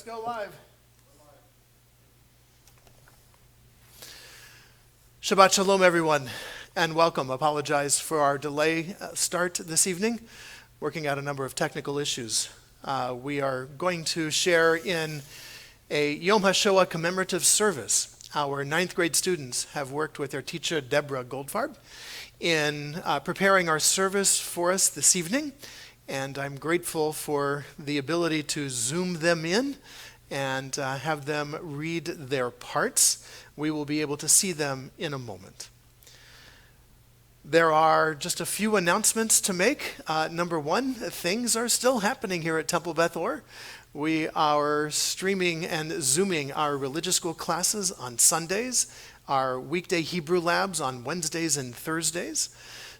Let's go live. Shabbat Shalom, everyone, and welcome. Apologize for our delay start this evening, working out a number of technical issues. We are going to share in a Yom HaShoah commemorative service. Our 9th grade students have worked with their teacher, Deborah Goldfarb, in preparing our service for us this evening. And I'm grateful for the ability to zoom them in and have them read their parts. We will be able to see them in a moment. There are just a few announcements to make. Number one, things are still happening here at Temple Beth Or. We are streaming and zooming our religious school classes on Sundays, our weekday Hebrew labs on Wednesdays and Thursdays.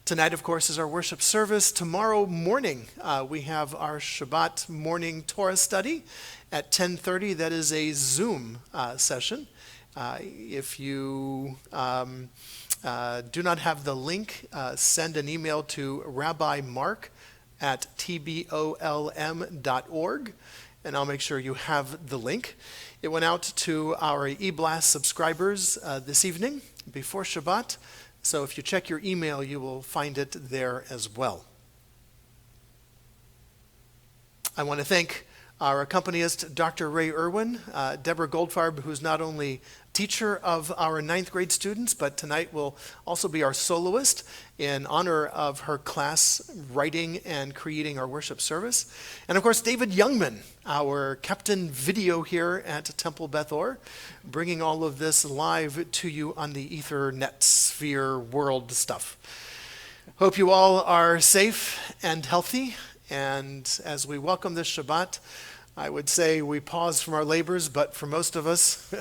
Tonight, of course, is our worship service. Tomorrow morning, we have our Shabbat morning Torah study at 10:30. That is a Zoom session. If you do not have the link, send an email to rabbimark@tbolm.org, and I'll make sure you have the link. It went out to our eBlast subscribers this evening before Shabbat. So if you check your email, you will find it there as well. I want to thank our accompanist, Dr. Ray Irwin, Deborah Goldfarb, who's not only teacher of our 9th grade students, but tonight will also be our soloist in honor of her class writing and creating our worship service. And of course, David Youngman, our captain video here at Temple Beth Or, bringing all of this live to you on the Ethernet sphere world stuff. Hope you all are safe and healthy. And as we welcome this Shabbat, I would say we pause from our labors, but for most of us,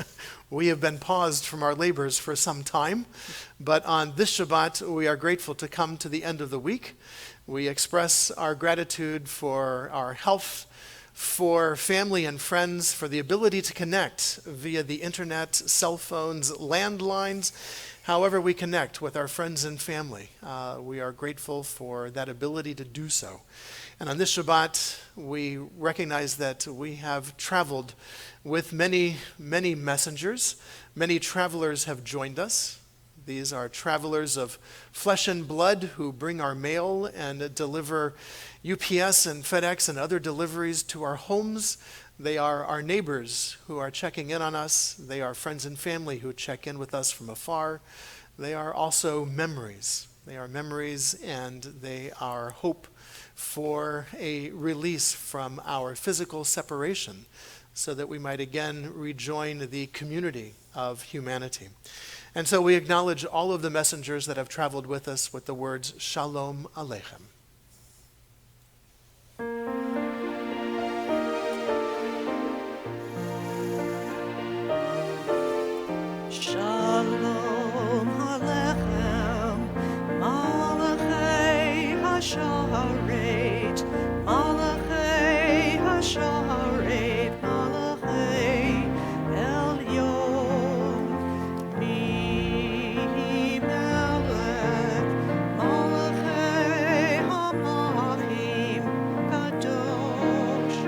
we have been paused from our labors for some time. But on this Shabbat, we are grateful to come to the end of the week. We express our gratitude for our health, for family and friends, for the ability to connect via the internet, cell phones, landlines, however we connect with our friends and family. We are grateful for that ability to do so. And on this Shabbat, we recognize that we have traveled with many, many messengers. Many travelers have joined us. These are travelers of flesh and blood who bring our mail and deliver UPS and FedEx and other deliveries to our homes. They are our neighbors who are checking in on us. They are friends and family who check in with us from afar. They are also memories. They are memories, and they are hope for a release from our physical separation so that we might again rejoin the community of humanity. And so we acknowledge all of the messengers that have traveled with us with the words, Shalom Aleichem. Shalom Aleichem, Malachei HaSharet, Malachei HaSharet, Malachei Elyon, Mi Melech, Malachei HaMachim, Kadosh,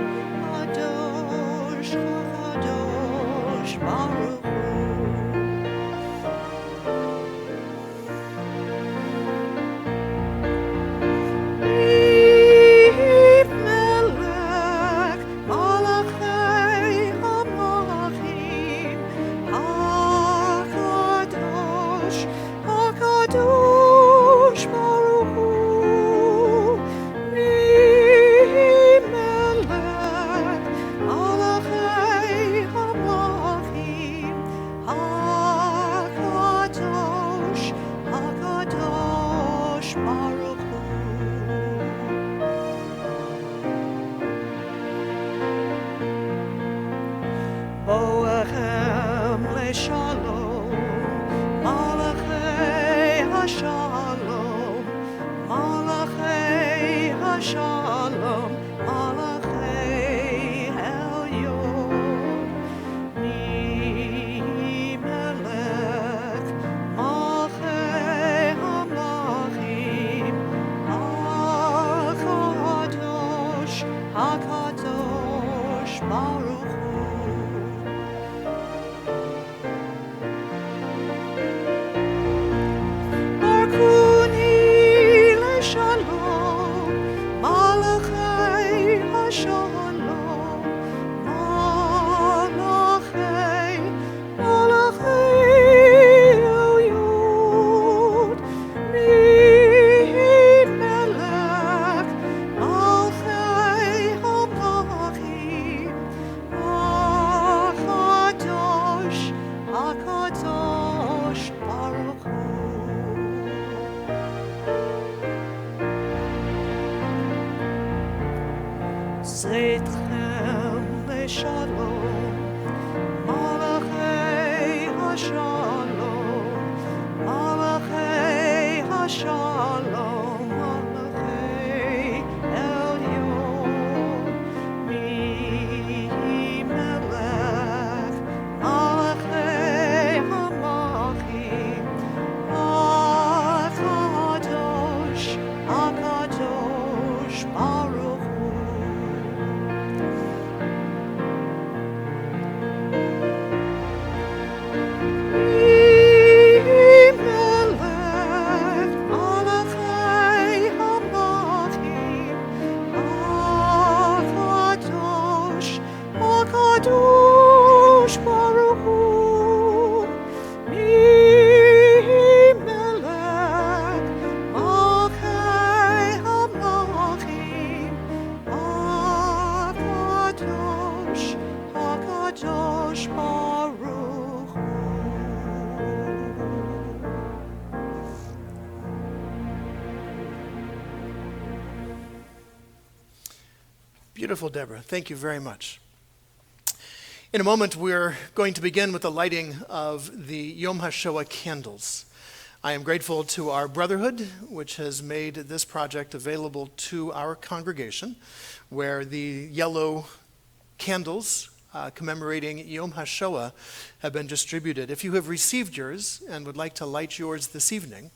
Kadosh, Kadosh, Baruch Hu. HaKadosh Baruch Hu. אתכם לשלום, מלאכי השלום, מלאכי השלום, מלאכי עליון, מי מלך, מלאכי המלכים, הקדוש, הקדוש ברוך הוא. הקדוש ברוך הוא, מי מלך מלכי המלכים, הקדוש, הקדוש ברוך הוא. Beautiful, Deborah. Thank you very much. In a moment, we're going to begin with the lighting of the Yom HaShoah candles. I am grateful to our brotherhood, which has made this project available to our congregation, where the yellow candles commemorating Yom HaShoah have been distributed. If you have received yours and would like to light yours this evening,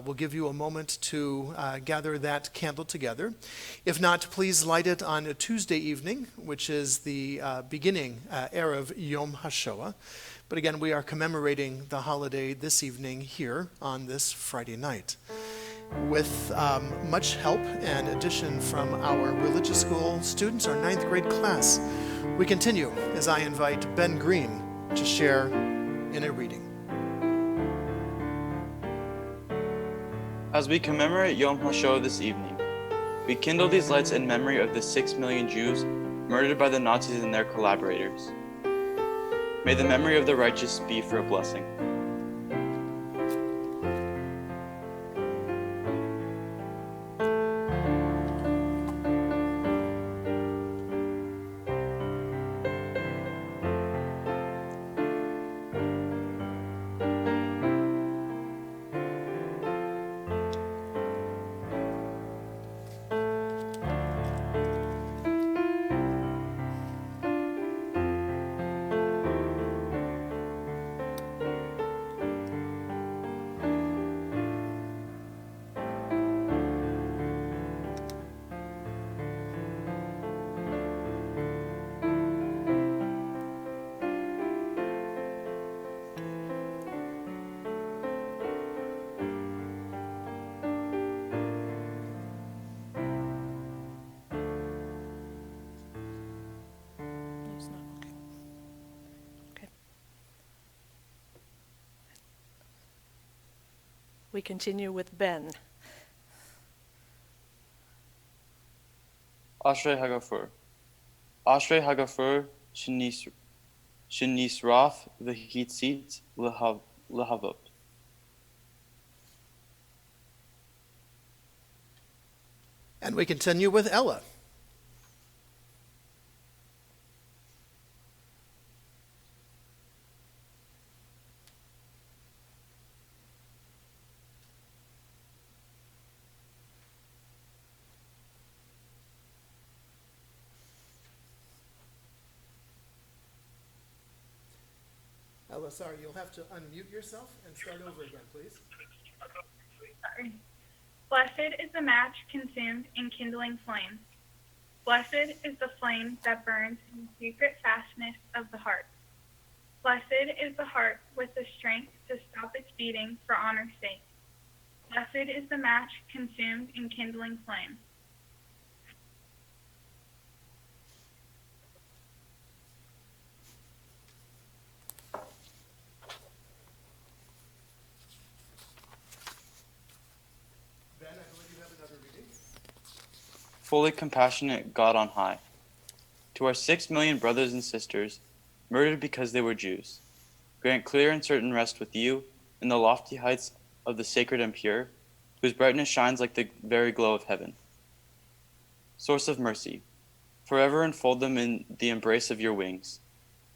we'll give you a moment to gather that candle together. If not, please light it on a Tuesday evening, which is the beginning Erev Yom HaShoah. But again, we are commemorating the holiday this evening here on this Friday night. With much help and addition from our religious school students, our 9th grade class, we continue as I invite Ben Green to share in a reading. As we commemorate Yom HaShoah this evening, we kindle these lights in memory of the 6 million Jews murdered by the Nazis and their collaborators. May the memory of the righteous be for a blessing. It's not okay. Okay. We continue with Ben. Ashrei Hagafur. Ashrei Hagafur shenisraf v'hitzit lehavot. And we continue with Ella. Ella, sorry, you'll have to unmute yourself and start over again, please. Sorry. Blessed is the match consumed in kindling flames. Blessed is the flame that burns in the secret fastness of the heart. Blessed is the heart with the strength to stop its beating for honor's sake. Blessed is the match consumed in kindling flame. Ben, I believe you have another reading. Fully compassionate God on high. To our 6 million brothers and sisters, murdered because they were Jews, grant clear and certain rest with you in the lofty heights of the sacred and pure, whose brightness shines like the very glow of heaven. Source of mercy, Forever enfold them in the embrace of your wings.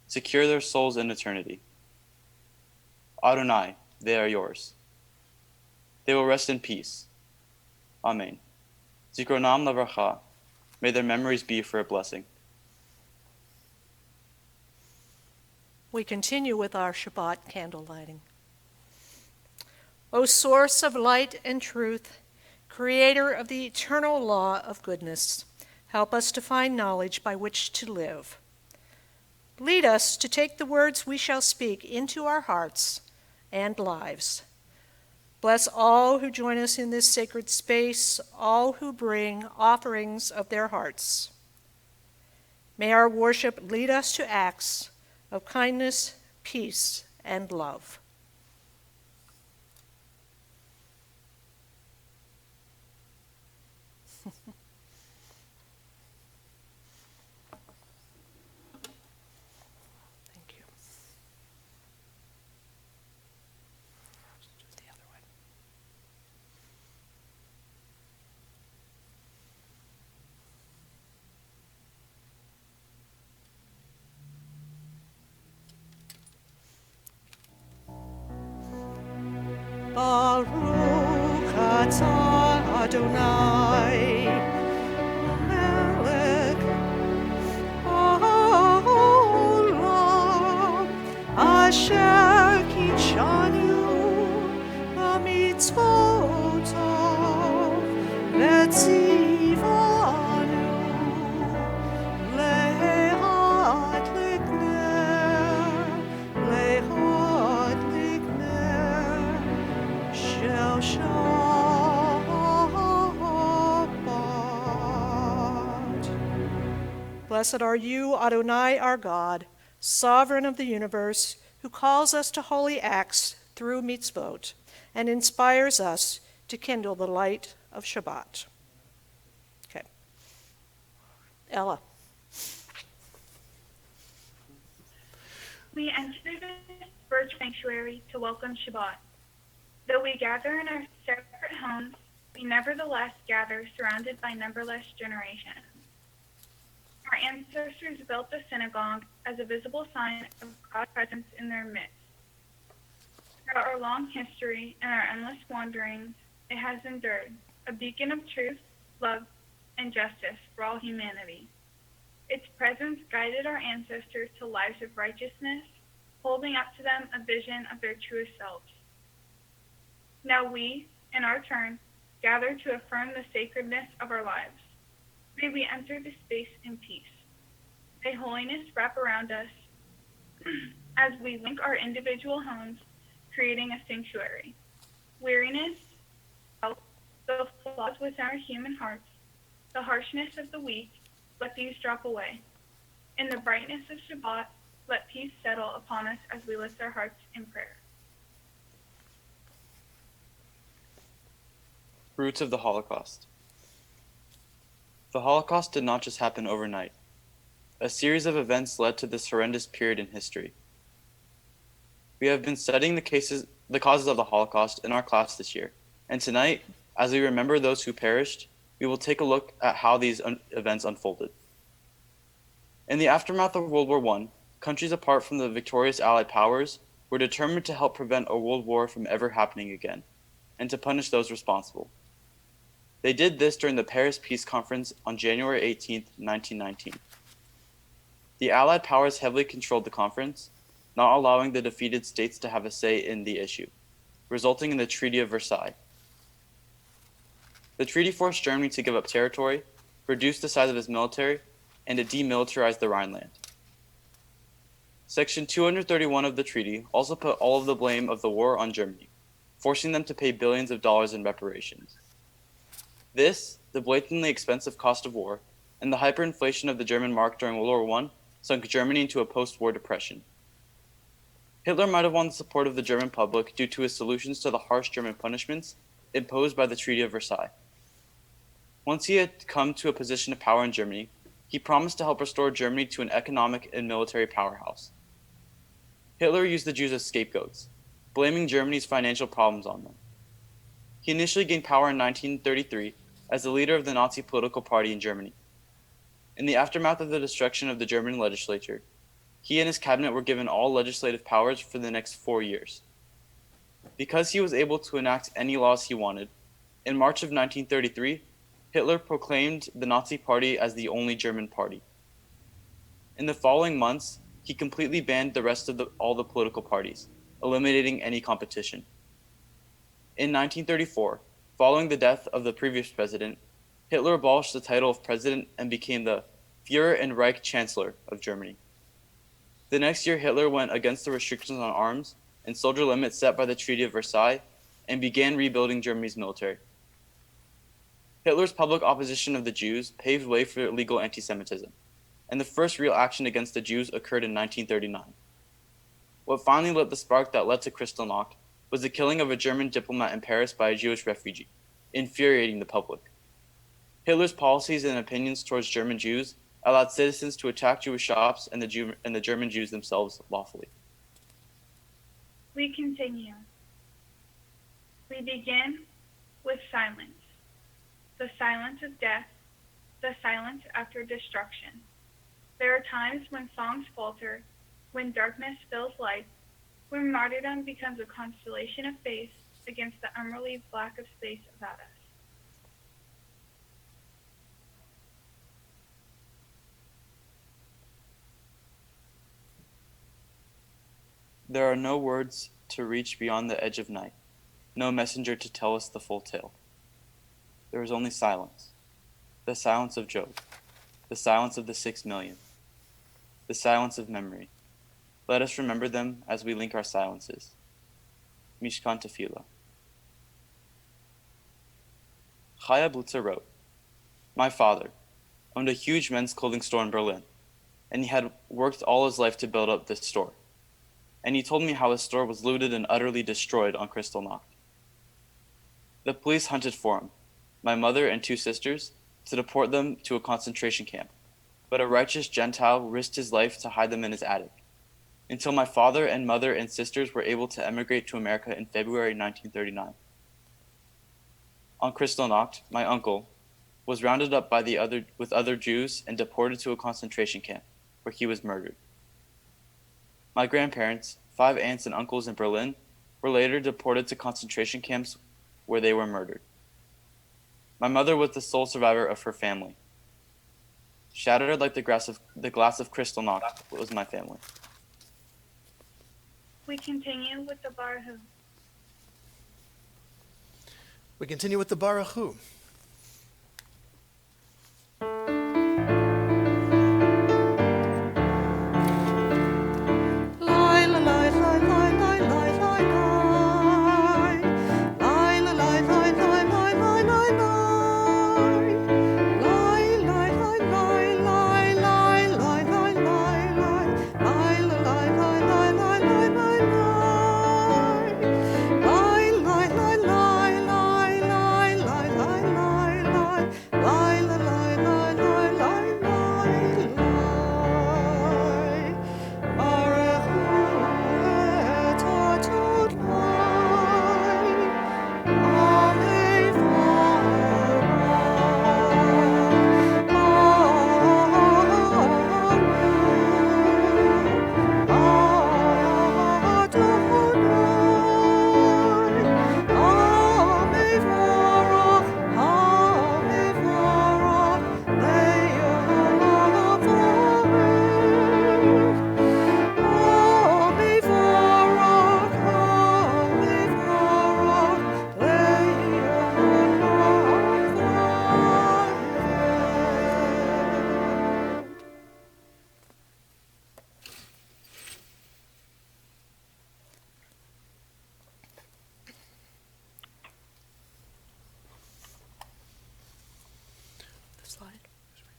Secure their souls in eternity. Adonai, they are yours. They will rest in peace. Amen. Zikronam Lavracha. May their memories be for a blessing. We continue with our Shabbat candle lighting. O source of light and truth, creator of the eternal law of goodness, help us to find knowledge by which to live. Lead us to take the words we shall speak into our hearts and lives. Bless all who join us in this sacred space, all who bring offerings of their hearts. May our worship lead us to acts of kindness, peace, and love. Thank you. Let's do it the other way. Baruch atah Adonai, melech haolam, asher kitshanu b'mitzvotav, v'tzivanu lehat likner, lehat likner. Shall Shabbat. Blessed are you, Adonai, our God, sovereign of the universe, who calls us to holy acts through mitzvot and inspires us to kindle the light of Shabbat. Okay. Ella. We enter this bird sanctuary to welcome Shabbat. Though we gather in our separate homes, we nevertheless gather surrounded by numberless generations. Our ancestors built the synagogue as a visible sign of God's presence in their midst. Throughout our long history and our endless wanderings, it has endured, a beacon of truth, love, and justice for all humanity. Its presence guided our ancestors to lives of righteousness, holding up to them a vision of their truest selves. Now we, in our turn, gather to affirm the sacredness of our lives. May we enter this space in peace. May holiness wrap around us as we link our individual homes, creating a sanctuary. Weariness, doubt, the flaws within our human hearts, the harshness of the weak, let these drop away. In the brightness of Shabbat, let peace settle upon us as we lift our hearts in prayer. Roots of the Holocaust. The Holocaust did not just happen overnight. A series of events led to this horrendous period in history. We have been studying the causes of the Holocaust in our class this year, and tonight, as we remember those who perished, we will take a look at how these events unfolded. In the aftermath of World War I, countries apart from the victorious Allied powers were determined to help prevent a world war from ever happening again, and to punish those responsible. They did this during the Paris Peace Conference on January 18, 1919. The Allied powers heavily controlled the conference, not allowing the defeated states to have a say in the issue, resulting in the Treaty of Versailles. The treaty forced Germany to give up territory, reduce the size of its military, and to demilitarize the Rhineland. Section 231 of the treaty also put all of the blame of the war on Germany, forcing them to pay billions of dollars in reparations. This, the blatantly expensive cost of war, and the hyperinflation of the German mark during World War I sunk Germany into a post-war depression. Hitler might have won the support of the German public due to his solutions to the harsh German punishments imposed by the Treaty of Versailles. Once he had come to a position of power in Germany, he promised to help restore Germany to an economic and military powerhouse. Hitler used the Jews as scapegoats, blaming Germany's financial problems on them. He initially gained power in 1933 as the leader of the Nazi political party in Germany. In the aftermath of the destruction of the German legislature, he and his cabinet were given all legislative powers for the next 4 years. Because he was able to enact any laws he wanted, in March of 1933, Hitler proclaimed the Nazi Party as the only German party. In the following months, he completely banned the rest of all the political parties, eliminating any competition. In 1934, following the death of the previous president, Hitler abolished the title of president and became the Führer and Reich Chancellor of Germany. The next year, Hitler went against the restrictions on arms and soldier limits set by the Treaty of Versailles and began rebuilding Germany's military. Hitler's public opposition of the Jews paved way for legal anti-Semitism, and the first real action against the Jews occurred in 1939. What finally lit the spark that led to Kristallnacht was the killing of a German diplomat in Paris by a Jewish refugee, infuriating the public. Hitler's policies and opinions towards German Jews allowed citizens to attack Jewish shops and the German Jews themselves lawfully. We continue. We begin with silence. The silence of death, the silence after destruction. There are times when songs falter, when darkness fills light, when martyrdom becomes a constellation of faith against the unrelieved black of space about us. There are no words to reach beyond the edge of night, no messenger to tell us the full tale. There is only silence, the silence of Job, the silence of the 6 million, the silence of memory. Let us remember them as we link our silences. Mishkan Tefillah. Chaya Blutzer wrote, "My father owned a huge men's clothing store in Berlin, and he had worked all his life to build up this store. And he told me how his store was looted and utterly destroyed on Kristallnacht. The police hunted for him, my mother and 2 sisters, to deport them to a concentration camp, but a righteous Gentile risked his life to hide them in his attic, until my father and mother and sisters were able to emigrate to America in February 1939. On Kristallnacht, my uncle was rounded up with other Jews and deported to a concentration camp, where he was murdered. My grandparents, 5 aunts and uncles in Berlin, were later deported to concentration camps where they were murdered. My mother was the sole survivor of her family. Shattered like the glass of Kristallnacht was my family." We continue with the Baruch. We continue with the Baruch Hu.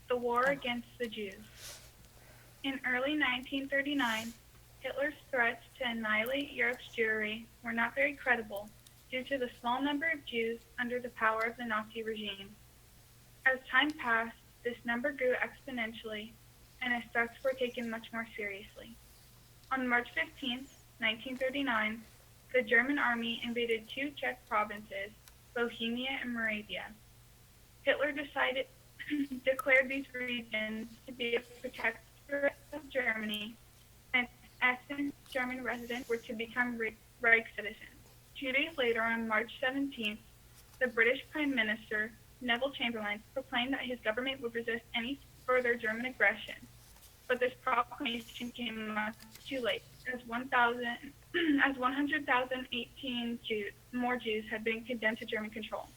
The War Against the Jews. In early 1939, Hitler's threats to annihilate Europe's Jewry were not very credible due to the small number of Jews under the power of the Nazi regime. As time passed, this number grew exponentially, and his threats were taken much more seriously. On March 15, 1939, the German army invaded 2 Czech provinces, Bohemia and Moravia. Hitler declared these regions to be a protectorate of Germany, and ethnic German residents were to become Reich citizens. 2 days later, on March 17th, the British Prime Minister, Neville Chamberlain, proclaimed that his government would resist any further German aggression. But this proclamation came much too late, as 100,018 more Jews had been condemned to German control.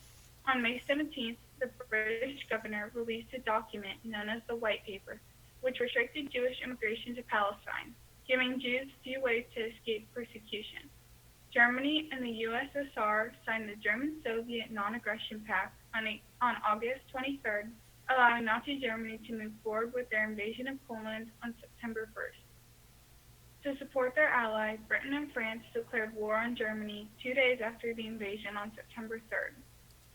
On May 17th, the British governor released a document known as the White Paper, which restricted Jewish immigration to Palestine, giving Jews few ways to escape persecution. Germany and the USSR signed the German-Soviet Non-Aggression Pact on August 23rd, allowing Nazi Germany to move forward with their invasion of Poland on September 1st. To support their ally, Britain and France declared war on Germany 2 days after the invasion on September 3rd.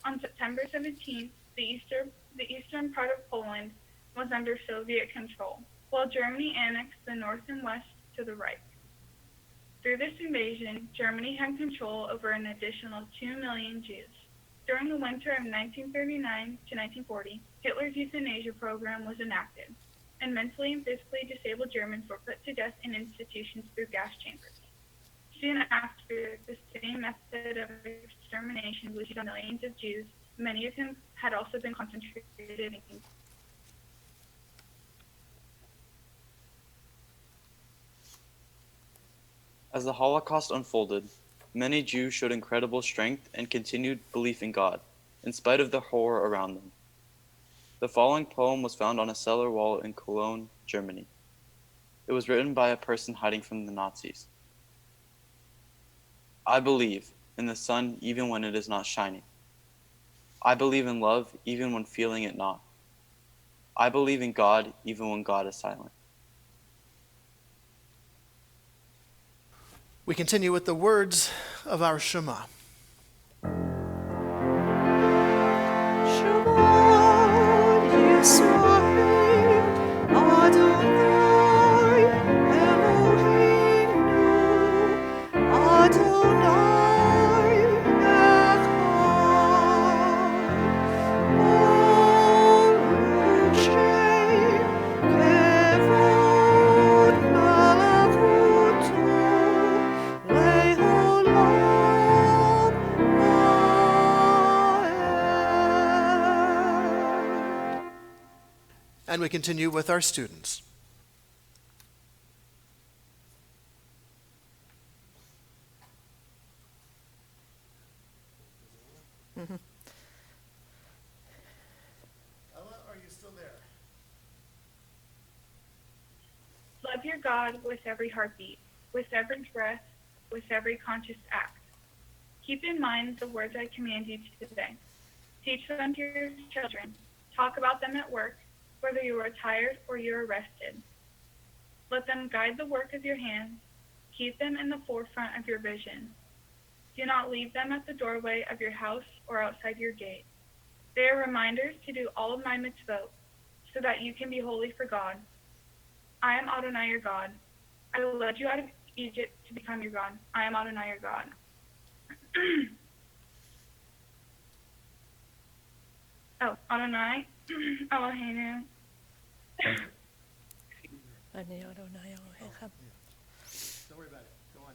On September 17th, the eastern part of Poland was under Soviet control, while Germany annexed the north and west to the Reich. Through this invasion, Germany had control over an additional 2 million Jews. During the winter of 1939 to 1940, Hitler's euthanasia program was enacted, and mentally and physically disabled Germans were put to death in institutions through gas chambers. Soon after, the same method of extermination was used on millions of Jews, many of whom had also been concentrated in. As the Holocaust unfolded, many Jews showed incredible strength and continued belief in God, in spite of the horror around them. The following poem was found on a cellar wall in Cologne, Germany. It was written by a person hiding from the Nazis. I believe in the sun even when it is not shining. I believe in love even when feeling it not. I believe in God even when God is silent. We continue with the words of our Shema. Shema Yisrael, Adonai Eloheinu, Adonai Echad. Baruch Shem Kevod Malachuto, Le'olam Va'ed. And we continue with our students. Ella, are you still there? Love your God with every heartbeat, with every breath, with every conscious act. Keep in mind the words I command you today. Teach them to your children. Talk about them at work, whether you are tired or you're rested. Let them guide the work of your hands. Keep them in the forefront of your vision. Do not leave them at the doorway of your house or outside your gate. They are reminders to do all of my mitzvot, so that you can be holy for God. I am Adonai your God. I led you out of Egypt to become your God. I am Adonai your God. Oh, Adonai Eloheinu. Ani Adonai Elohecha. Don't worry about it. Go on.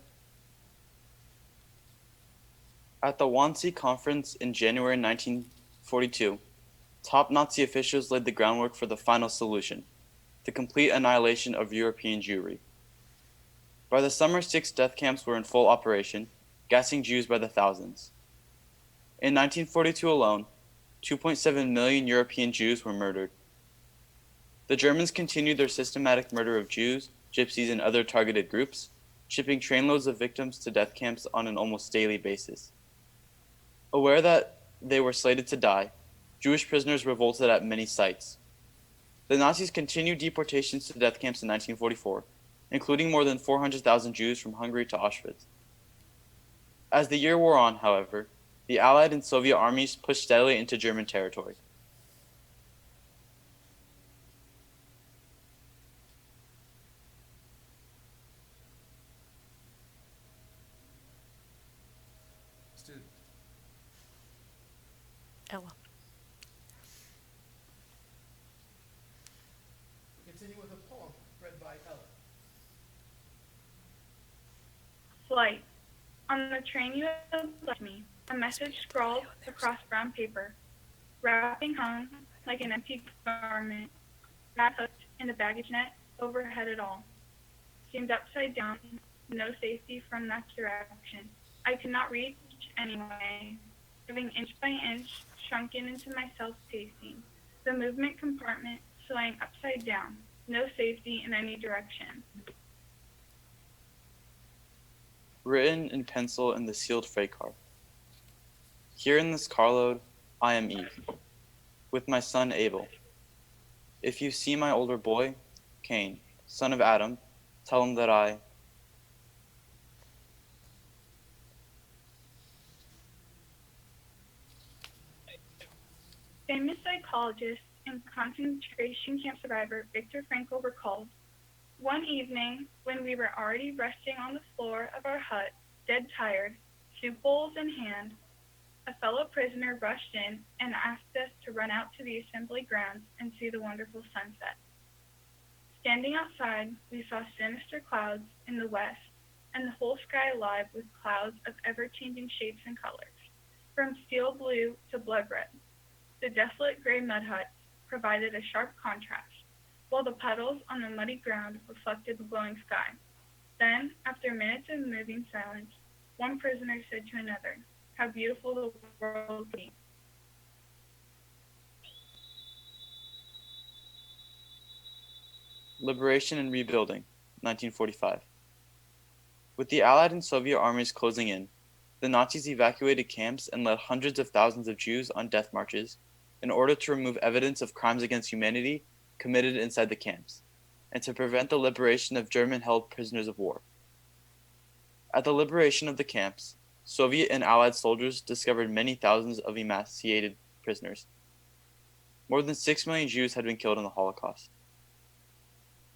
At the Wannsee Conference in January 1942, top Nazi officials laid the groundwork for the final solution, the complete annihilation of European Jewry. By the summer, 6 death camps were in full operation, gassing Jews by the thousands. In 1942 alone, 2.7 million European Jews were murdered. The Germans continued their systematic murder of Jews, Gypsies, and other targeted groups, shipping trainloads of victims to death camps on an almost daily basis. Aware that they were slated to die, Jewish prisoners revolted at many sites. The Nazis continued deportations to death camps in 1944, including more than 400,000 Jews from Hungary to Auschwitz. As the year wore on, however, the Allied and Soviet armies pushed steadily into German territory. Ella. Flight. On the train you had left me, a message scrawled across brown paper, wrapping hung like an empty garment, not hooked in the baggage net overhead at all. Seemed upside down, no safety from that direction. I could not reach anyway, living inch by inch, shrunken into myself pacing. The movement compartment swaying upside down, no safety in any direction. Written in pencil in the sealed freight car. Here in this carload, I am Eve, with my son Abel. If you see my older boy, Cain, son of Adam, tell him that I. Famous psychologist and concentration camp survivor Viktor Frankl recalled, one evening when we were already resting on the floor of our hut, dead tired, soup bowls in hand, a fellow prisoner rushed in and asked us to run out to the assembly grounds and see the wonderful sunset. Standing outside, we saw sinister clouds in the west and the whole sky alive with clouds of ever-changing shapes and colors, from steel blue to blood red. The desolate gray mud huts provided a sharp contrast, while the puddles on the muddy ground reflected the glowing sky. Then, after minutes of moving silence, one prisoner said to another, "How beautiful the world be." Liberation and Rebuilding, 1945. With the Allied and Soviet armies closing in, the Nazis evacuated camps and led hundreds of thousands of Jews on death marches in order to remove evidence of crimes against humanity committed inside the camps, and to prevent the liberation of German-held prisoners of war. At the liberation of the camps, Soviet and Allied soldiers discovered many thousands of emaciated prisoners. More than 6 million Jews had been killed in the Holocaust.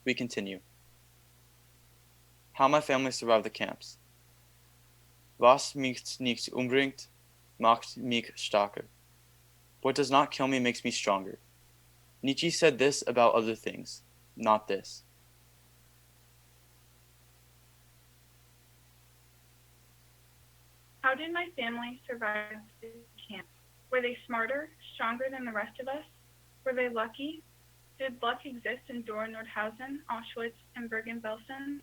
We continue. How my family survived the camps. Was mich nicht umbringt, macht mich stärker. What does not kill me makes me stronger. Nietzsche said this about other things, not this. How did my family survive the camp? Were they smarter, stronger than the rest of us? Were they lucky? Did luck exist in Dora Nordhausen, Auschwitz, and Bergen-Belsen?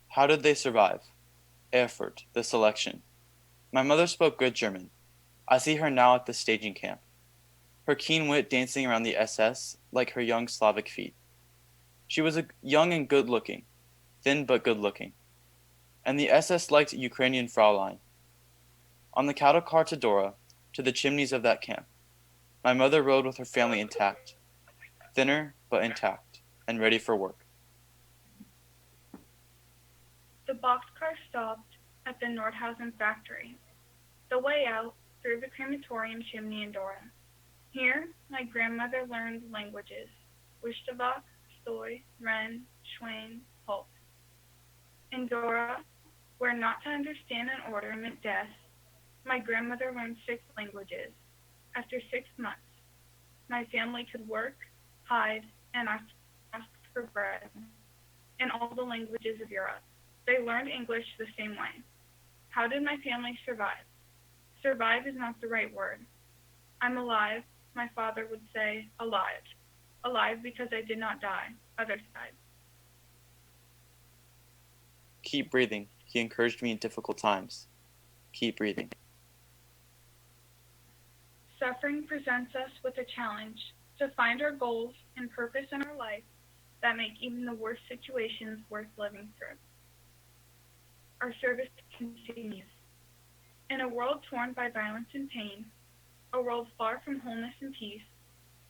How did they survive? Erfurt, the selection. My mother spoke good German. I see her now at the staging camp. Her keen wit dancing around the SS like her young Slavic feet. She was young and good-looking, thin but good-looking. And the SS liked Ukrainian Fraulein. On the cattle car to Dora, to the chimneys of that camp, my mother rode with her family intact, thinner but intact, and ready for work. The boxcar stopped at the Nordhausen factory. The way out, through the crematorium chimney in Dora. Here, my grandmother learned languages: Wishtavak, Stoy, Ren, Schwain, Hulk. In Dora, where not to understand an order meant death, my grandmother learned 6 languages. After 6 months, my family could work, hide, and ask for bread in all the languages of Europe. They learned English the same way. How did my family survive? Survive is not the right word. I'm alive, my father would say, alive. Alive because I did not die. Others died. Keep breathing. He encouraged me in difficult times. Keep breathing. Suffering presents us with a challenge to find our goals and purpose in our life that make even the worst situations worth living through. Our service continues. In a world torn by violence and pain, a world far from wholeness and peace,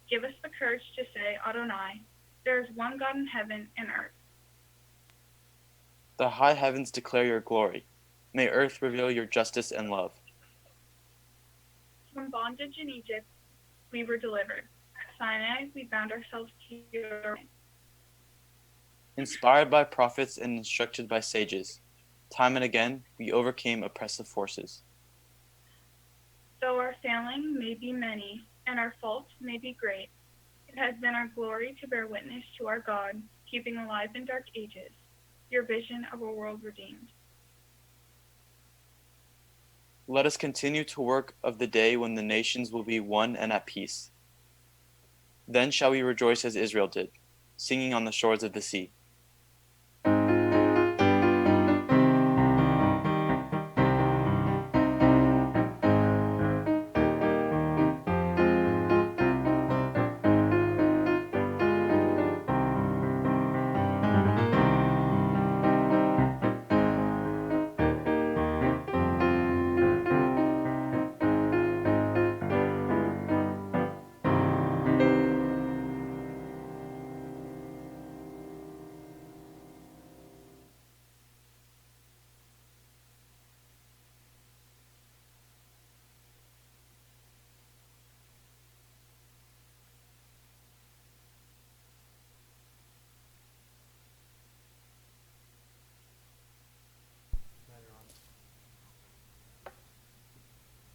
give us the courage to say, Adonai, there is one God in heaven and earth. The high heavens declare your glory. May earth reveal your justice and love. From bondage in Egypt, we were delivered. At Sinai, we bound ourselves to your way. Inspired by prophets and instructed by sages, time and again we overcame oppressive forces. Though our failing may be many and our faults may be great, it has been our glory to bear witness to our God, keeping alive in dark ages. your vision of a world redeemed. Let us continue to work of the day when the nations will be one and at peace. Then shall we rejoice as Israel did, singing on the shores of the sea.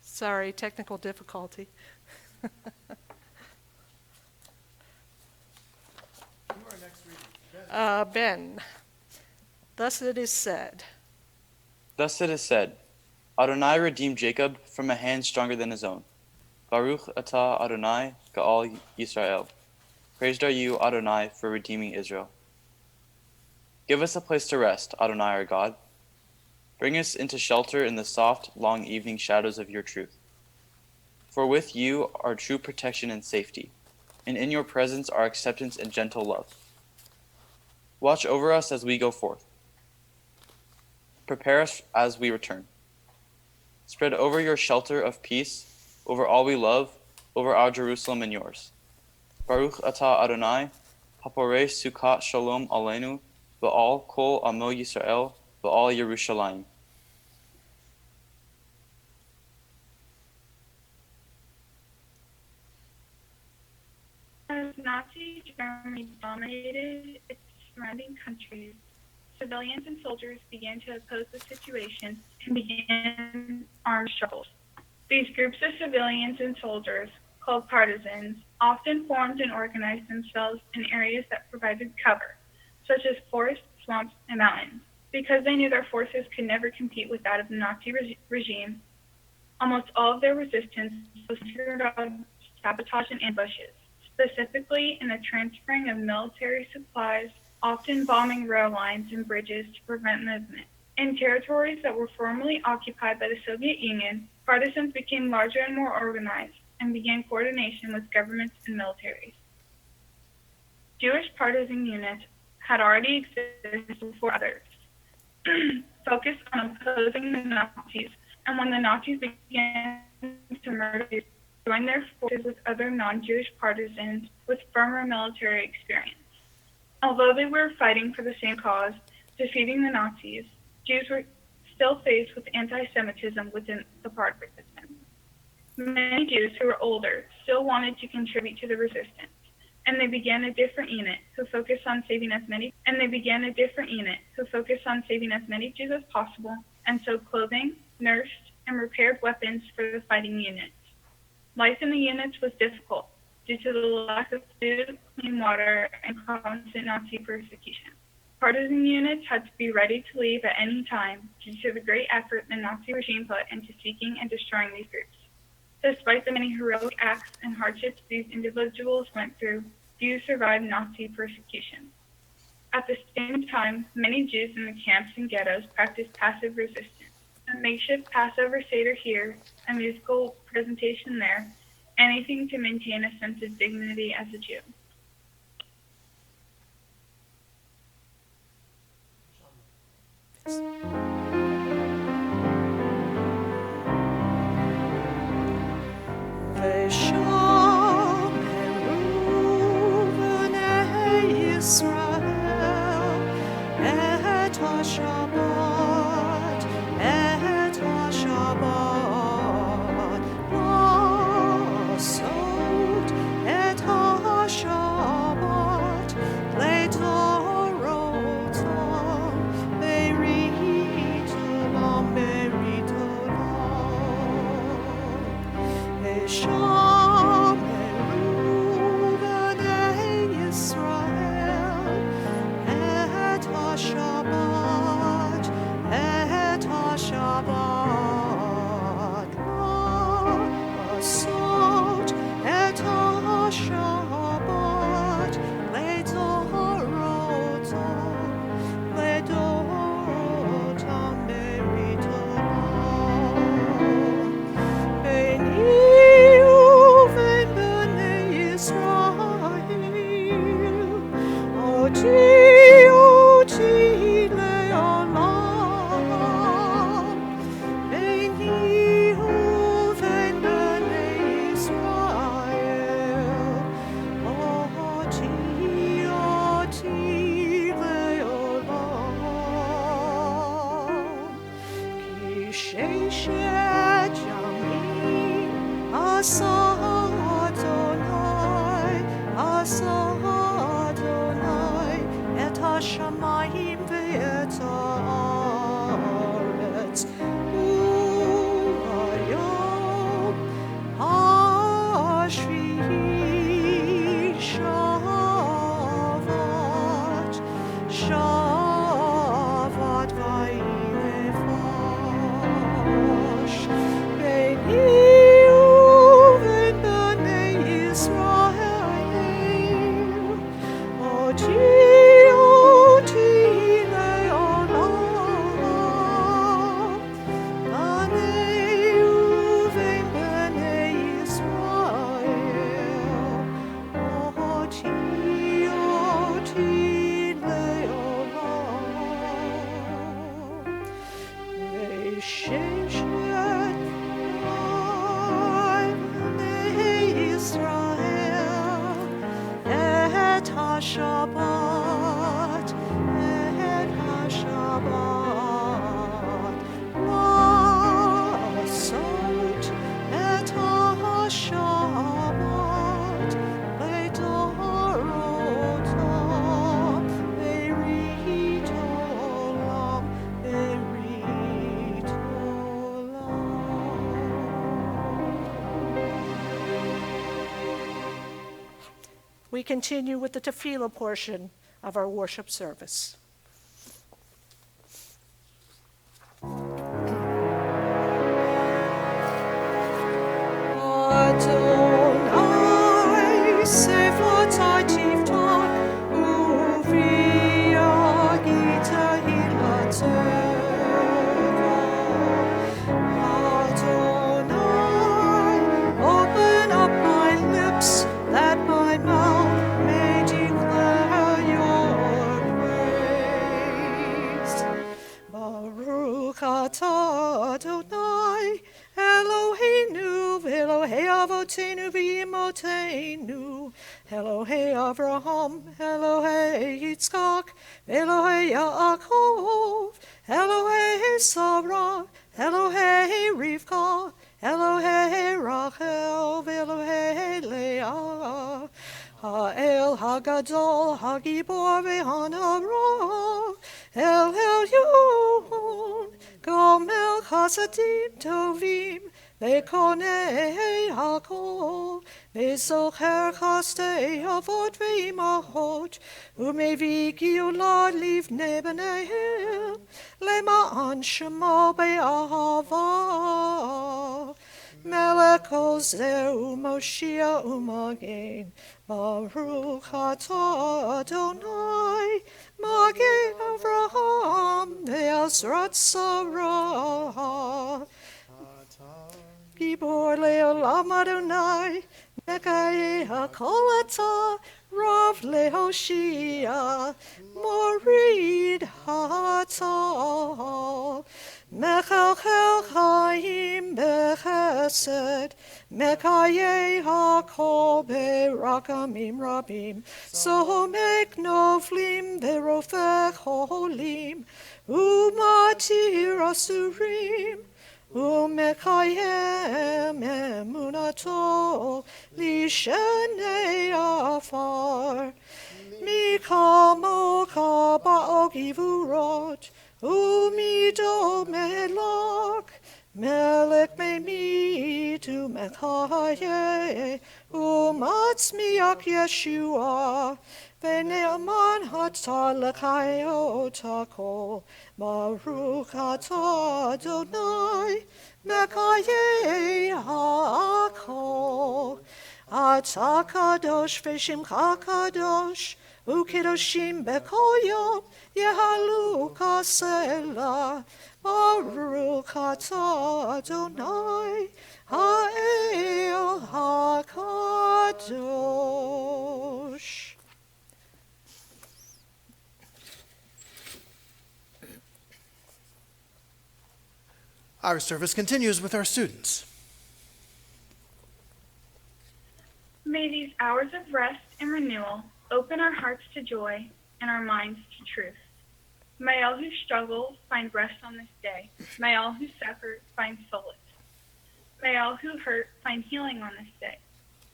Sorry, technical difficulty. You are next reading. Ben, thus it is said. Thus it is said, Adonai redeemed Jacob from a hand stronger than his own. Baruch atah Adonai Ga'al Yisrael. Praised are you, Adonai, for redeeming Israel. Give us a place to rest, Adonai our God. Bring us into shelter in the soft, long evening shadows of your truth. For with you are true protection and safety, and in your presence are acceptance and gentle love. Watch over us as we go forth. Prepare us as we return. Spread over your shelter of peace, over all we love, over our Jerusalem and yours. Baruch atah Adonai, haporei sukkot shalom aleinu, v'al kol amo Yisrael, v'al Yerushalayim. As Nazi Germany dominated its surrounding countries, civilians and soldiers began to oppose the situation and began armed struggles. These groups of civilians and soldiers, called partisans, often formed and organized themselves in areas that provided cover, such as forests, swamps, and mountains. Because they knew their forces could never compete with that of the Nazi regime, almost all of their resistance was centered on sabotage and ambushes, specifically in the transferring of military supplies, often bombing rail lines and bridges to prevent movement. In territories that were formerly occupied by the Soviet Union, partisans became larger and more organized and began coordination with governments and militaries. Jewish partisan units had already existed before others, focused on opposing the Nazis, and when the Nazis began to murder, joined their forces with other non-Jewish partisans with firmer military experience. Although they were fighting for the same cause, defeating the Nazis, Jews were still faced with anti-Semitism within the partisans. Many Jews who were older still wanted to contribute to the resistance, and they began a different unit who focused on saving as many Jews as possible, and sewed clothing, nursed, and repaired weapons for the fighting units. Life in the units was difficult due to the lack of food, clean water, and constant Nazi persecution. Partisan units had to be ready to leave at any time due to the great effort the Nazi regime put into seeking and destroying these groups. Despite the many heroic acts and hardships these individuals went through, few survived Nazi persecution. At the same time, many Jews in the camps and ghettos practiced passive resistance. A makeshift Passover Seder here, a musical presentation there, anything to maintain a sense of dignity as a Jew. השמיים ואת הארץ. וביום השביעי שבת, שבת ויהי נפש. ביני ובין בני ישראל, אותי לעולם. ביני ובין בני ישראל, אותי לעולם. וששת בני ישראל את השבת, את השבת, לעשות את השבת לדורותם, ברית עולם, ברית עולם. We continue with the tefillah portion of our worship service. Adonai, sevotai tiftan, uviagita hilateva. Adonai, open up my lips, that my mouth may declare your praise. Baruch atah Adonai, Eloheinu, Elohei Avotenu v'Imotenu, Elohei Avraham, Elohei Yitzchak, Elohei Yaakov, Elohei Sarah, Elohei Rivka, Elohei Rachel, Elohei Leah, Ha'el Hagadol, Hagibor v'Hanarav, El Elyon, Gomel Chasadim Tovim, Vekonei Hakol, Vezocher Chastei Avot ve'imachot, Umevi Giulah livnei b'neihem, Lema'an Shemo be'ahava. Melech Ozer u'Moshiach u'Magen, Baruch atah Adonai, Magen Avraham ve'Ezrat Sarah. Gibor le'olam Adonai, Nekai hakol atah, Rav le'hoshia, Morid hatah. Mechalchel chaim bechesed, Mekayeh hakol berakamim rabim, Somek novlim verofech holim, Umatir asurim, Umekayem emunato lishenei afar. Mikamoka ba'ogivurot, Umido melok, melek memitu mekaye, umatzmiak Yeshua, veneaman hatalakayotako, Baruch atah Adonai, mekaye hako, atah kadosh v'shimcha kadosh, ukedoshim b'kol yom, Yehalu kasela, Baruch atah Adonai, Ha'el HaKadosh. Our service continues with our students. May these hours of rest and renewal open our hearts to joy and our minds to truth. May all who struggle find rest on this day. May all who suffer find solace. May all who hurt find healing on this day.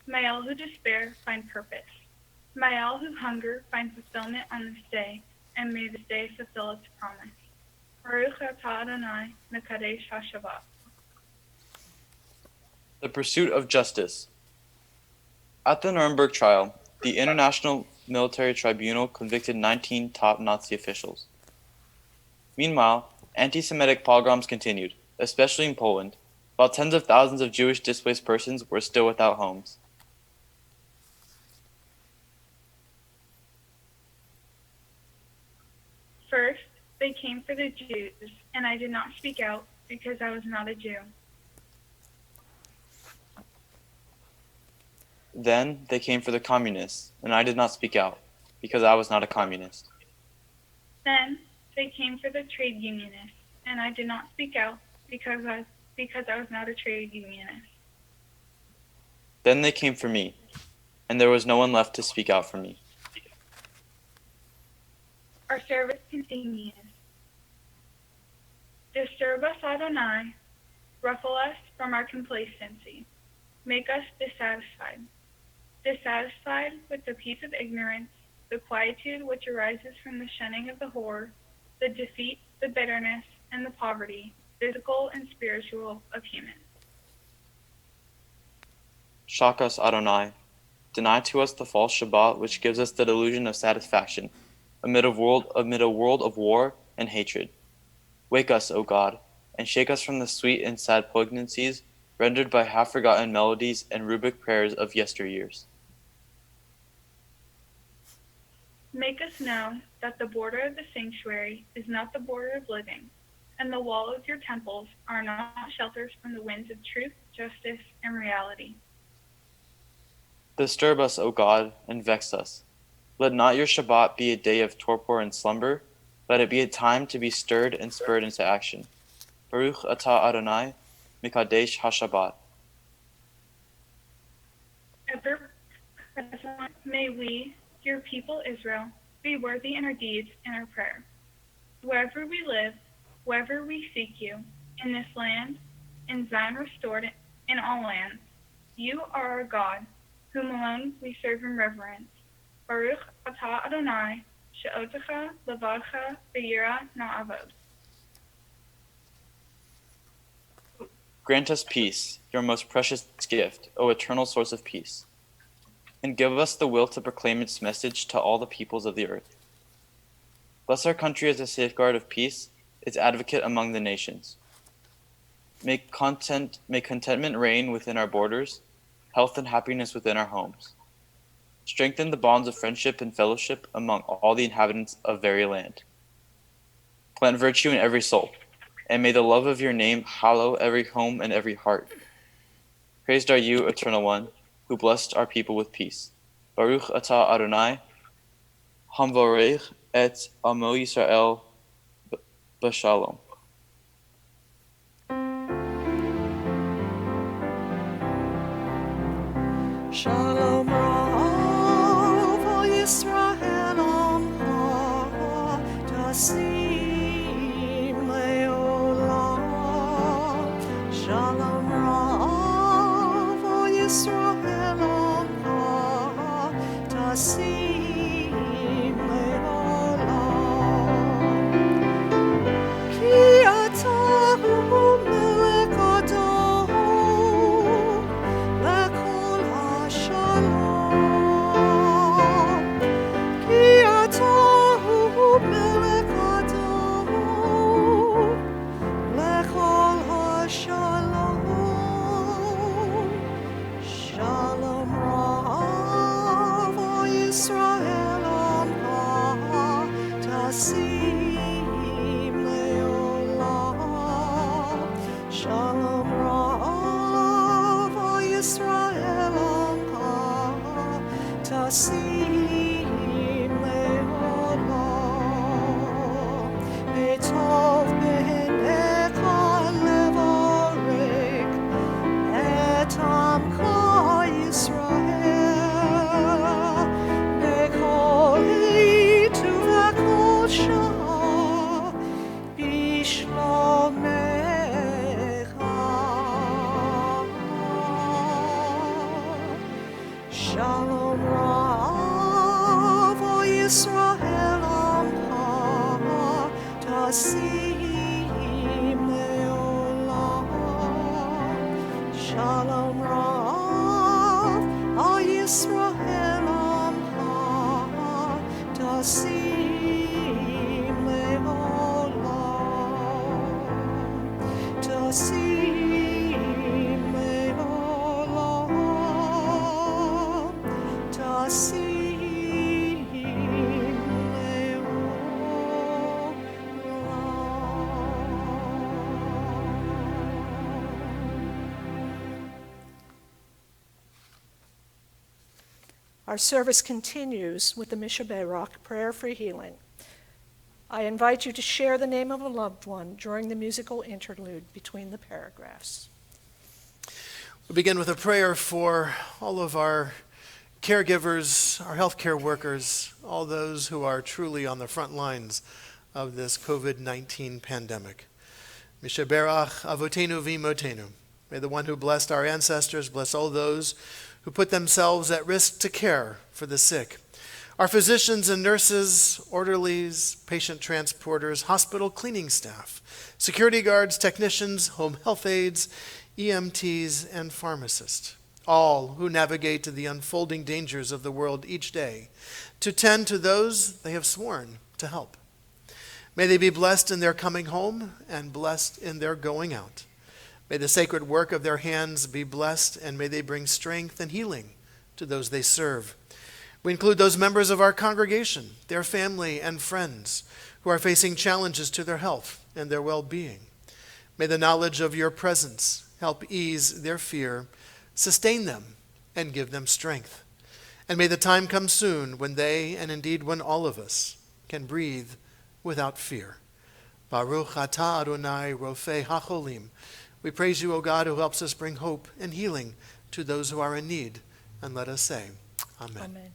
May all who despair find purpose. May all who hunger find fulfillment on this day. and may this day fulfill its promise. Baruch atah Adonai, Mekadesh HaShabbat. The pursuit of justice. At the Nuremberg trial, the International Military Tribunal convicted 19 top Nazi officials. Meanwhile, anti-Semitic pogroms continued, especially in Poland, while tens of thousands of Jewish displaced persons were still without homes. First, they came for the Jews, and I did not speak out because I was not a Jew. Then they came for the communists, and I did not speak out, because I was not a communist. Then they came for the trade unionists, and I did not speak out because I was not a trade unionist. Then they came for me, and there was no one left to speak out for me. Our service continues. Disturb us, Adonai, ruffle us from our complacency. Make us dissatisfied. Dissatisfied with the peace of ignorance, the quietude which arises from the shunning of the whore, the defeat, the bitterness, and the poverty, physical and spiritual, of humans. Shock us, Adonai. Deny to us the false Shabbat which gives us the delusion of satisfaction, amid a world of war and hatred. Wake us, O God, and shake us from the sweet and sad poignancies rendered by half-forgotten melodies and rubric prayers of yesteryears. Make us know that the border of the sanctuary is not the border of living, and the wall of your temples are not shelters from the winds of truth, justice, and reality. Disturb us, O God, and vex us. Let not your Shabbat be a day of torpor and slumber. Let it be a time to be stirred and spurred into action. Baruch atah Adonai, Mekadesh HaShabbat. Ever present, may we, your people Israel, be worthy in our deeds and our prayer. Wherever we live, wherever we seek you, in this land, in Zion restored, in all lands, you are our God, whom alone we serve in reverence. Baruch atah Adonai, she'otecha levadcha b'yira na'avod. Grant us peace, your most precious gift, O eternal source of peace, and give us the will to proclaim its message to all the peoples of the earth. Bless our country as a safeguard of peace, its advocate among the nations. May contentment reign within our borders, health and happiness within our homes. Strengthen the bonds of friendship and fellowship among all the inhabitants of very land. Plant virtue in every soul, and may the love of your name hallow every home and every heart. Praised are you, Eternal One, who blessed our people with peace. Baruch atah Adonai, hamvorech et amo Yisrael b'shalom. Shalom Rav Yisrael Amcha Tasim Leolam. Shalom Rav Yisrael Amcha Tasim Leolam. Ki atahu melech Adon lekol hashalom. Ki atahu melech Adon lekol hashalom. Shalom Rav Yisrael Amcha Tasim Leolam. Shalom Rav Yisrael Amcha Tasim Leolam. Betov be'necha levorek et amcha Yisrael bekol hitu v'kol shah bishlomecha. Shalom Rav Yisrael Amcha Tasim leolam. Shalom Rav al Yisrael Amcha. Tasim leolam. Tasim leolam. Tasim Our service continues with the Mishaberach prayer for healing. I invite you to share the name of a loved one during the musical interlude between the paragraphs. We'll begin with a prayer for all of our caregivers, our healthcare workers, all those who are truly on the front lines of this COVID-19 pandemic. Mishaberach Avotenu V'Imotenu. May the one who blessed our ancestors bless all those who put themselves at risk to care for the sick. Our physicians and nurses, orderlies, patient transporters, hospital cleaning staff, security guards, technicians, home health aides, EMTs, and pharmacists, all who navigate the unfolding dangers of the world each day to tend to those they have sworn to help. May they be blessed in their coming home and blessed in their going out. May the sacred work of their hands be blessed, and may they bring strength and healing to those they serve. We include those members of our congregation, their family and friends, who are facing challenges to their health and their well-being. May the knowledge of your presence help ease their fear, sustain them, and give them strength. And may the time come soon when they, and indeed when all of us, can breathe without fear. Baruch atah Adonai Rofei HaCholim. We praise you, O God, who helps us bring hope and healing to those who are in need. And let us say, Amen. Amen.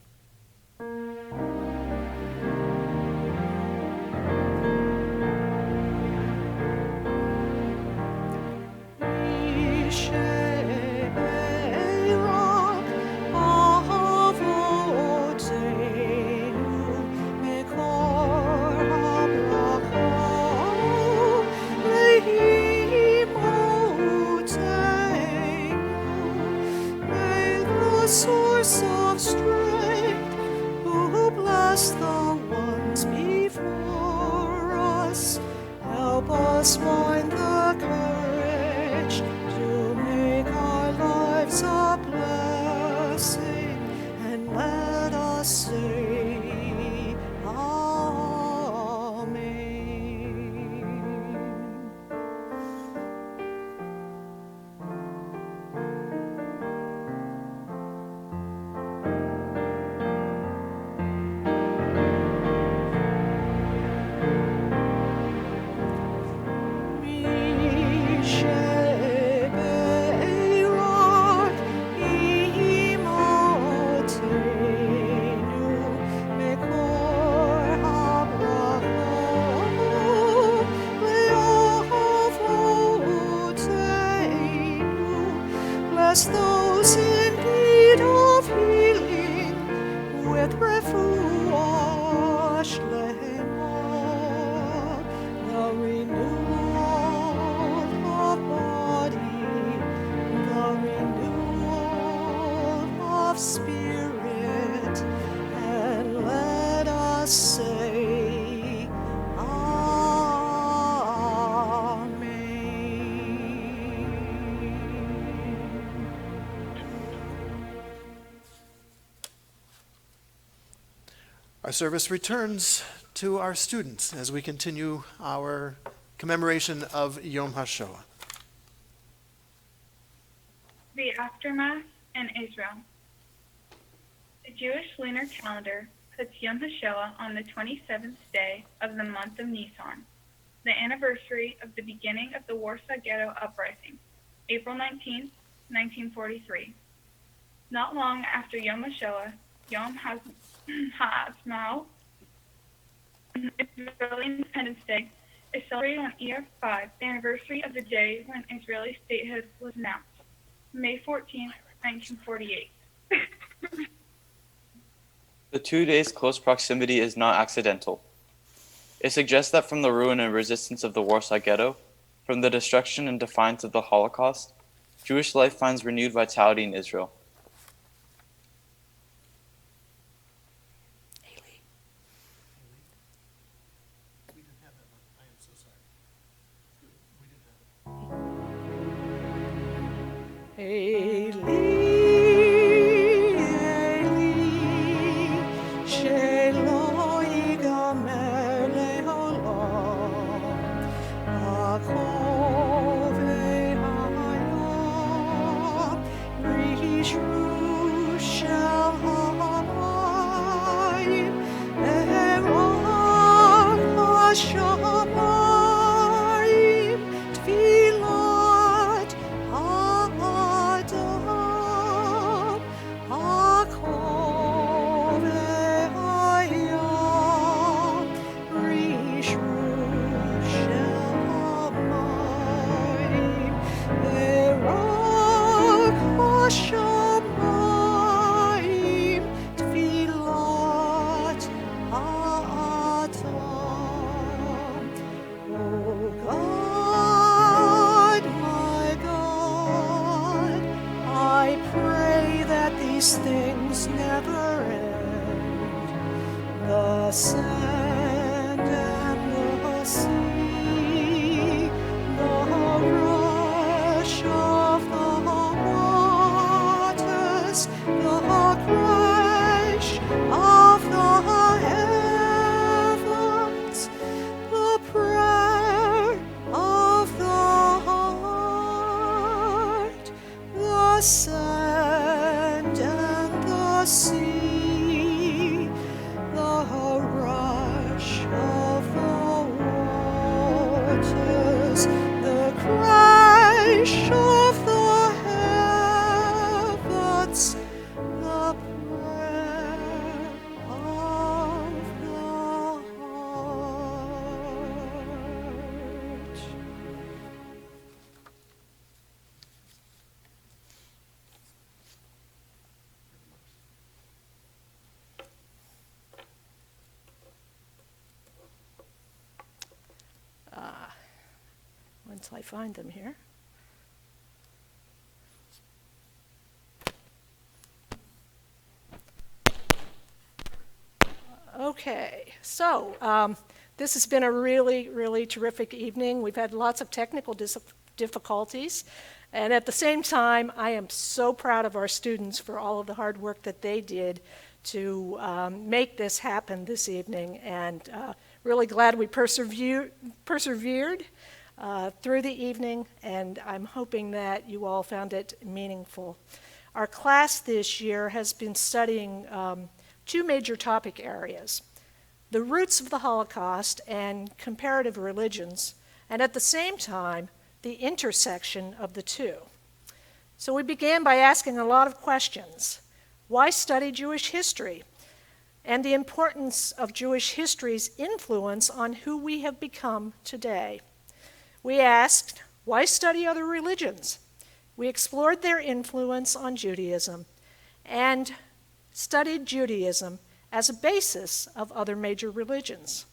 Source of strength, who bless the ones before us, help us find the courage to make our lives a blessing, and let us say, Amen. Bless those in need of healing with refuah shlema, the renewal of body, the renewal of spirit, and let us say, Our service returns to our students as we continue our commemoration of Yom HaShoah. The Aftermath in Israel. The Jewish lunar calendar puts Yom HaShoah on the 27th day of the month of Nisan, the anniversary of the beginning of the Warsaw Ghetto Uprising, April 19, 1943. Not long after Yom HaShoah, Yom HaAtzmaut, Israeli Independence Day, is celebrated on Erev 5, the anniversary of the day when Israeli statehood was announced, May 14, 1948. The 2 days' close proximity is not accidental. It suggests that from the ruin and resistance of the Warsaw Ghetto, from the destruction and defiance of the Holocaust, Jewish life finds renewed vitality in Israel. Eli, Eli, shelo yigamer le'olam, hakol ve'hayam, rishu shel hamayim, e'erach hashamayim, tfilat ha'adam, hakol ve'hayam, rishu shel hamayim, e'erach hashamayim, tfilat ha'adam. Oh God, my God, I pray that these things never end. The sand and the sea, the rush of the waters, the crash of the heavens, the prayer of the heart, the sand and the sea, the rush of the waters, the crash of the heavens, the prayer of the heart. Once I find them here. Okay, so this has been a really, really terrific evening. We've had lots of technical difficulties, and at the same time, I am so proud of our students for all of the hard work that they did to make this happen this evening, and really glad we persevered through the evening, and I'm hoping that you all found it meaningful. Our class this year has been studying two major topic areas: the roots of the Holocaust and comparative religions, and at the same time, the intersection of the two. So we began by asking a lot of questions. Why study Jewish history? And the importance of Jewish history's influence on who we have become today. We asked, why study other religions? We explored their influence on Judaism and studied Judaism as a basis of other major religions.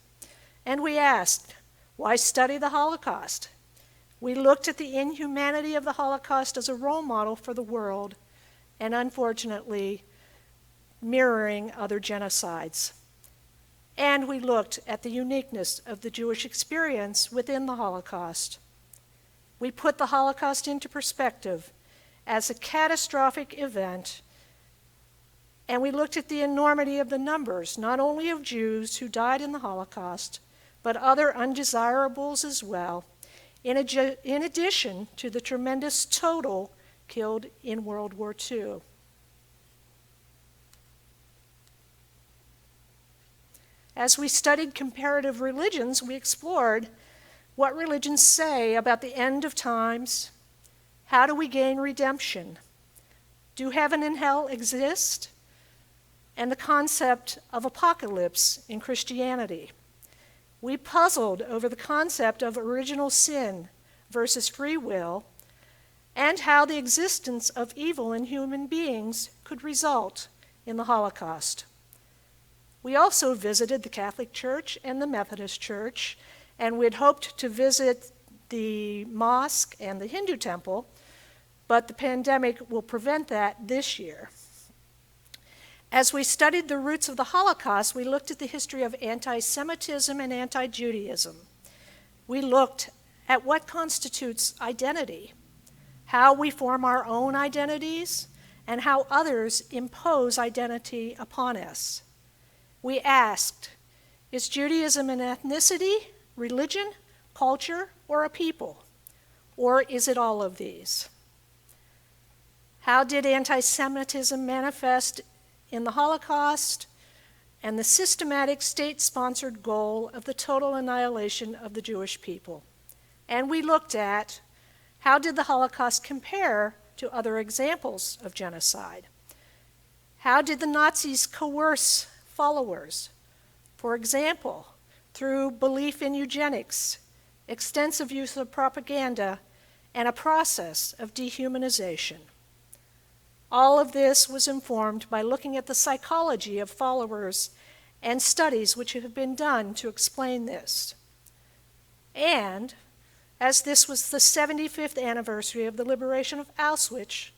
And we asked, why study the Holocaust? We looked at the inhumanity of the Holocaust as a role model for the world, and unfortunately, mirroring other genocides. And we looked at the uniqueness of the Jewish experience within the Holocaust. We put the Holocaust into perspective as a catastrophic event, and we looked at the enormity of the numbers, not only of Jews who died in the Holocaust, but other undesirables as well, in addition to the tremendous total killed in World War II. As we studied comparative religions, we explored what religions say about the end of times. How do we gain redemption? Do heaven and hell exist? And the concept of apocalypse in Christianity. We puzzled over the concept of original sin versus free will, and how the existence of evil in human beings could result in the Holocaust. We also visited the Catholic Church and the Methodist Church, and we'd hoped to visit the mosque and the Hindu temple, but the pandemic will prevent that this year. As we studied the roots of the Holocaust, we looked at the history of anti-Semitism and anti-Judaism. We looked at what constitutes identity, how we form our own identities, and how others impose identity upon us. We asked, is Judaism an ethnicity, religion, culture, or a people? Or is it all of these? How did anti-Semitism manifest in the Holocaust and the systematic state-sponsored goal of the total annihilation of the Jewish people? And we looked at how did the Holocaust compare to other examples of genocide? How did the Nazis coerce followers? For example, through belief in eugenics, extensive use of propaganda, and a process of dehumanization. All of this was informed by looking at the psychology of followers and studies which have been done to explain this. And, as this was the 75th anniversary of the liberation of Auschwitz,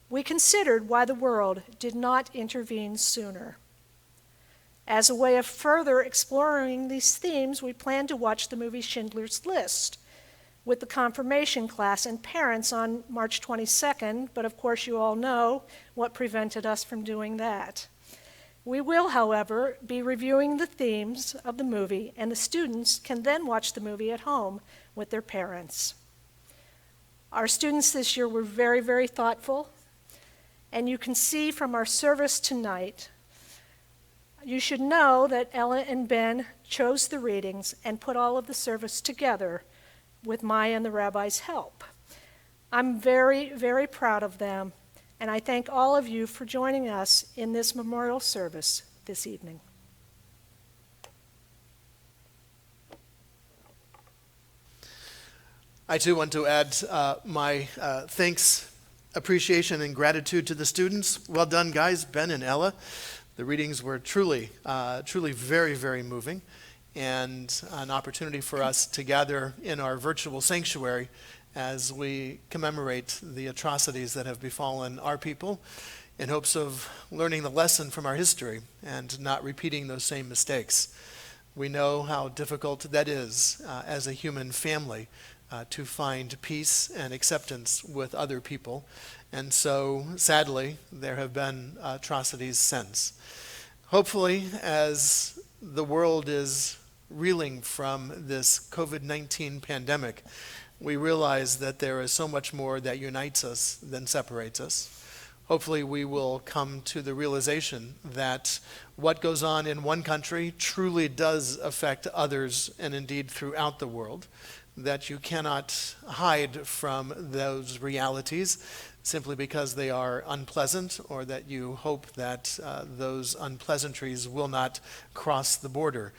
we considered why the world did not intervene sooner. As a way of further exploring these themes, we plan to watch the movie Schindler's List with the confirmation class and parents on March 22nd, but of course you all know what prevented us from doing that. We will, however, be reviewing the themes of the movie, and the students can then watch the movie at home with their parents. Our students this year were very, very thoughtful, and you can see from our service tonight, you should know that Ella and Ben chose the readings and put all of the service together with my and the rabbi's help. I'm very, very proud of them, and I thank all of you for joining us in this memorial service this evening. I too want to add my thanks, appreciation, and gratitude to the students. Well done, guys, Ben and Ella. The readings were truly very, very moving, and an opportunity for us to gather in our virtual sanctuary as we commemorate the atrocities that have befallen our people in hopes of learning the lesson from our history and not repeating those same mistakes. We know how difficult that is as a human family to find peace and acceptance with other people. And so, sadly, there have been atrocities since. Hopefully, as the world is reeling from this COVID-19 pandemic, we realize that there is so much more that unites us than separates us. Hopefully, we will come to the realization that what goes on in one country truly does affect others, and indeed throughout the world, that you cannot hide from those realities simply because they are unpleasant, or that you hope that those unpleasantries will not cross the border.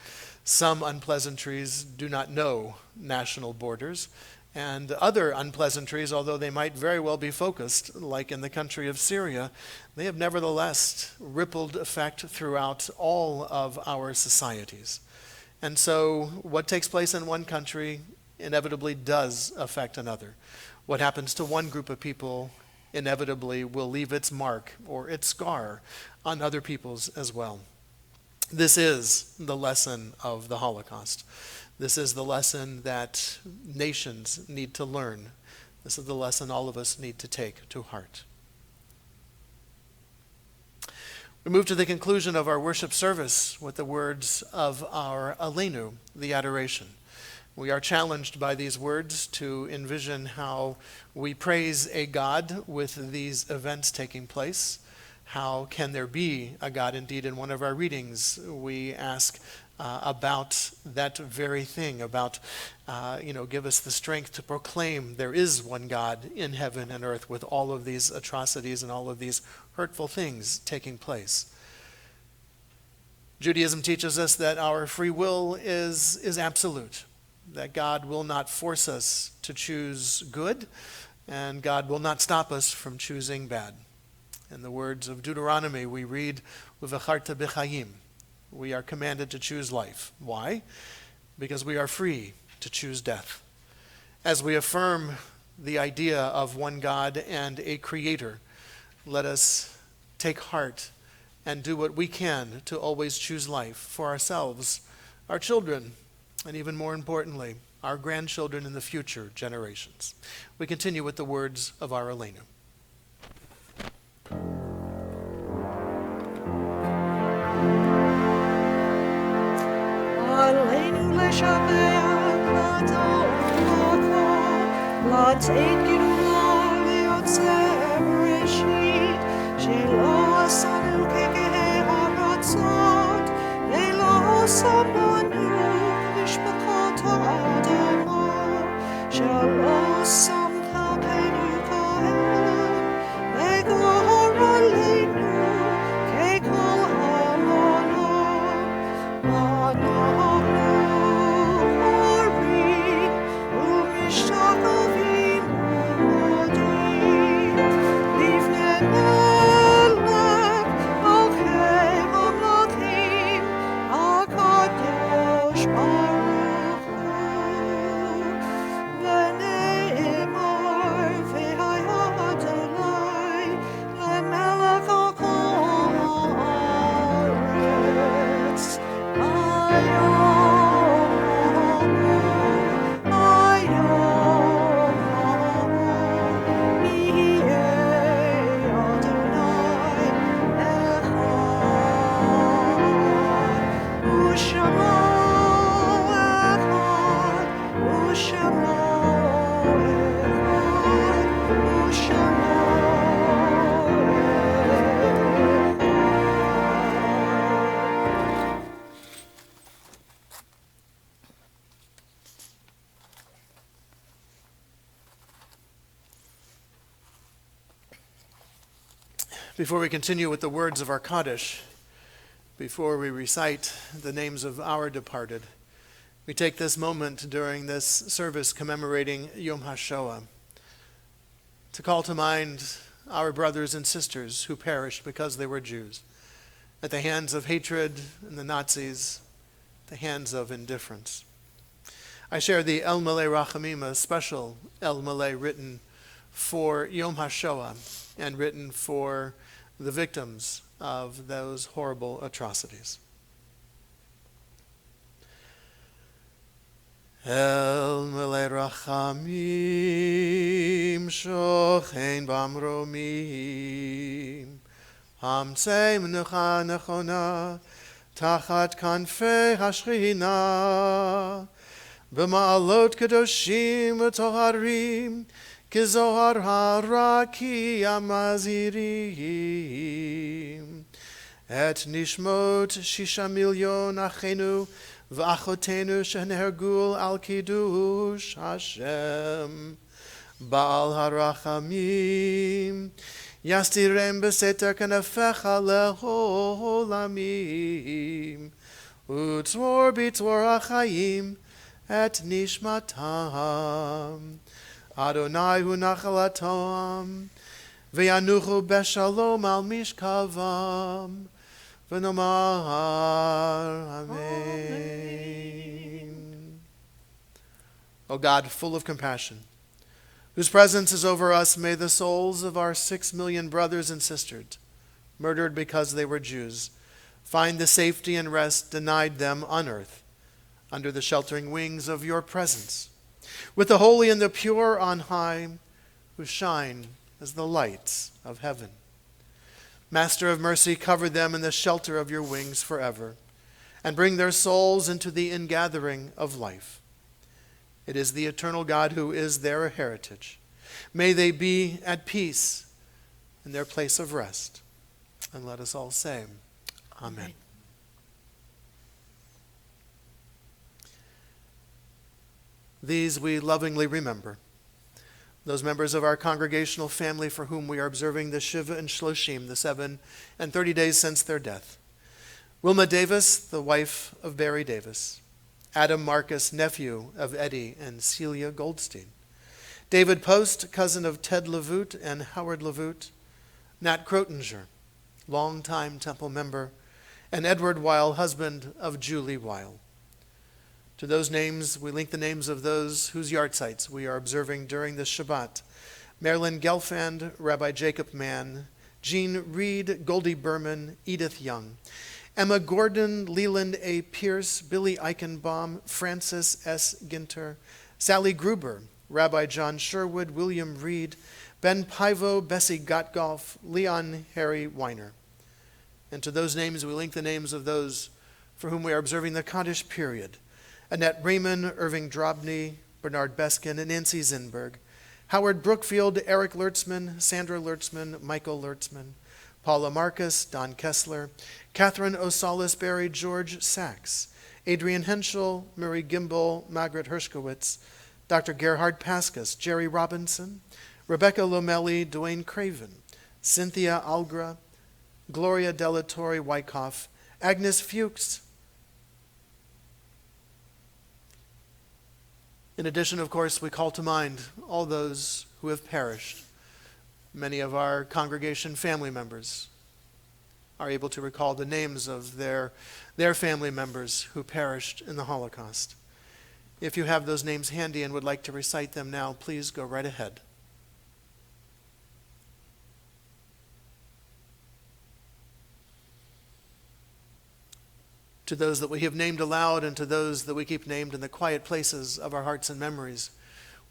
Some unpleasantries do not know national borders, and other unpleasantries, although they might very well be focused, like in the country of Syria, they have nevertheless rippled effect throughout all of our societies. And so what takes place in one country inevitably does affect another. What happens to one group of people inevitably will leave its mark or its scar on other people's as well. This is the lesson of the Holocaust. This is the lesson that nations need to learn. This is the lesson all of us need to take to heart. We move to the conclusion of our worship service with the words of our Aleinu, the adoration. We are challenged by these words to envision how we praise a God with these events taking place. How can there be a God? Indeed, in one of our readings, we ask about that very thing, about, give us the strength to proclaim there is one God in heaven and earth with all of these atrocities and all of these hurtful things taking place. Judaism teaches us that our free will is absolute, that God will not force us to choose good, and God will not stop us from choosing bad. In the words of Deuteronomy, we read, "Uvecharta b'chayim," we are commanded to choose life. Why? Because we are free to choose death. As we affirm the idea of one God and a creator, let us take heart and do what we can to always choose life for ourselves, our children, and even more importantly, our grandchildren in the future generations. We continue with the words of our Aleinu. Aleinu leshabeach lador latet gidula leyotzeh bereshit shelo asanu kekeh haratzot velo samanu mishpachot ha'adama shelo samcha kenu kohen vegor aleinu kekol amona Before we continue with the words of our Kaddish, before we recite the names of our departed, we take this moment during this service commemorating Yom HaShoah to call to mind our brothers and sisters who perished because they were Jews, at the hands of hatred and the Nazis, the hands of indifference. I share the El Malei Rachamim, a special El Malei written for Yom HaShoah and written for the victims of those horrible atrocities. El Malei Rachamim shochein bamromim hamtzei menucha nechona tachat kanfei hashchina b'ma'alot kadoshim v'toharim Kizohar haraki amazirim et nishmot 6 million achenu v'achotenu shenehergul al kiddush Hashem Baal harachamim yastirem beseter kanafecha leholamim utzvor bitzvor achayim et nishmatam Adonai hu nachalatam, v'yanuchu beshalom al mishkavam, v'nomar Amen. O God, full of compassion, whose presence is over us, may the souls of our 6 million brothers and sisters, murdered because they were Jews, find the safety and rest denied them on earth, under the sheltering wings of your presence. With the holy and the pure on high, who shine as the lights of heaven. Master of mercy, cover them in the shelter of your wings forever, and bring their souls into the ingathering of life. It is the eternal God who is their heritage. May they be at peace in their place of rest. And let us all say, Amen. These we lovingly remember, those members of our congregational family for whom we are observing the Shiva and Shloshim, the 7 and 30 days since their death. Wilma Davis, the wife of Barry Davis. Adam Marcus, nephew of Eddie and Celia Goldstein. David Post, cousin of Ted LeVoot and Howard LeVoot. Nat Crotinger, longtime temple member. and Edward Weil, husband of Julie Weil. To those names, we link the names of those whose yahrzeits we are observing during this Shabbat. Marilyn Gelfand, Rabbi Jacob Mann, Jean Reed, Goldie Berman, Edith Young, Emma Gordon, Leland A. Pierce, Billy Eichenbaum, Francis S. Ginter, Sally Gruber, Rabbi John Sherwood, William Reed, Ben Pivo, Bessie Gottgolf, Leon Harry Weiner. And to those names, we link the names of those for whom we are observing the Kaddish period. Annette Raymond, Irving Drobny, Bernard Beskin, and Nancy Zinberg, Howard Brookfield, Eric Lertzman, Sandra Lertzman, Michael Lertzman, Paula Marcus, Don Kessler, Catherine O'Salisbury, George Sachs, Adrian Henschel, Murray Gimbel, Margaret Hershkowitz, Dr. Gerhard Pascas, Jerry Robinson, Rebecca Lomelli, Dwayne Craven, Cynthia Algra, Gloria Delatorre Wyckoff, Agnes Fuchs. In addition, of course, we call to mind all those who have perished. Many of our congregation family members are able to recall the names of their family members who perished in the Holocaust. If you have those names handy and would like to recite them now, please go right ahead. To those that we have named aloud and to those that we keep named in the quiet places of our hearts and memories,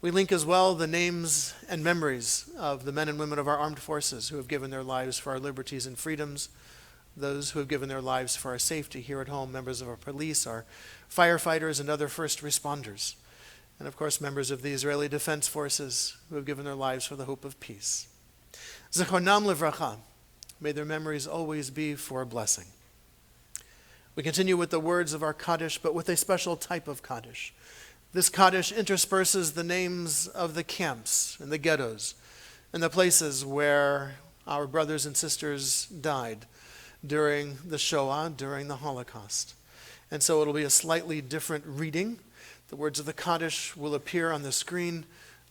we link as well the names and memories of the men and women of our armed forces who have given their lives for our liberties and freedoms, those who have given their lives for our safety here at home, members of our police, our firefighters, and other first responders, and of course members of the Israeli Defense Forces who have given their lives for the hope of peace. Zichronam livracha, may their memories always be for a blessing. We continue with the words of our Kaddish, but with a special type of Kaddish. This Kaddish intersperses the names of the camps and the ghettos and the places where our brothers and sisters died during the Shoah, during the Holocaust. And so it'll be a slightly different reading. The words of the Kaddish will appear on the screen,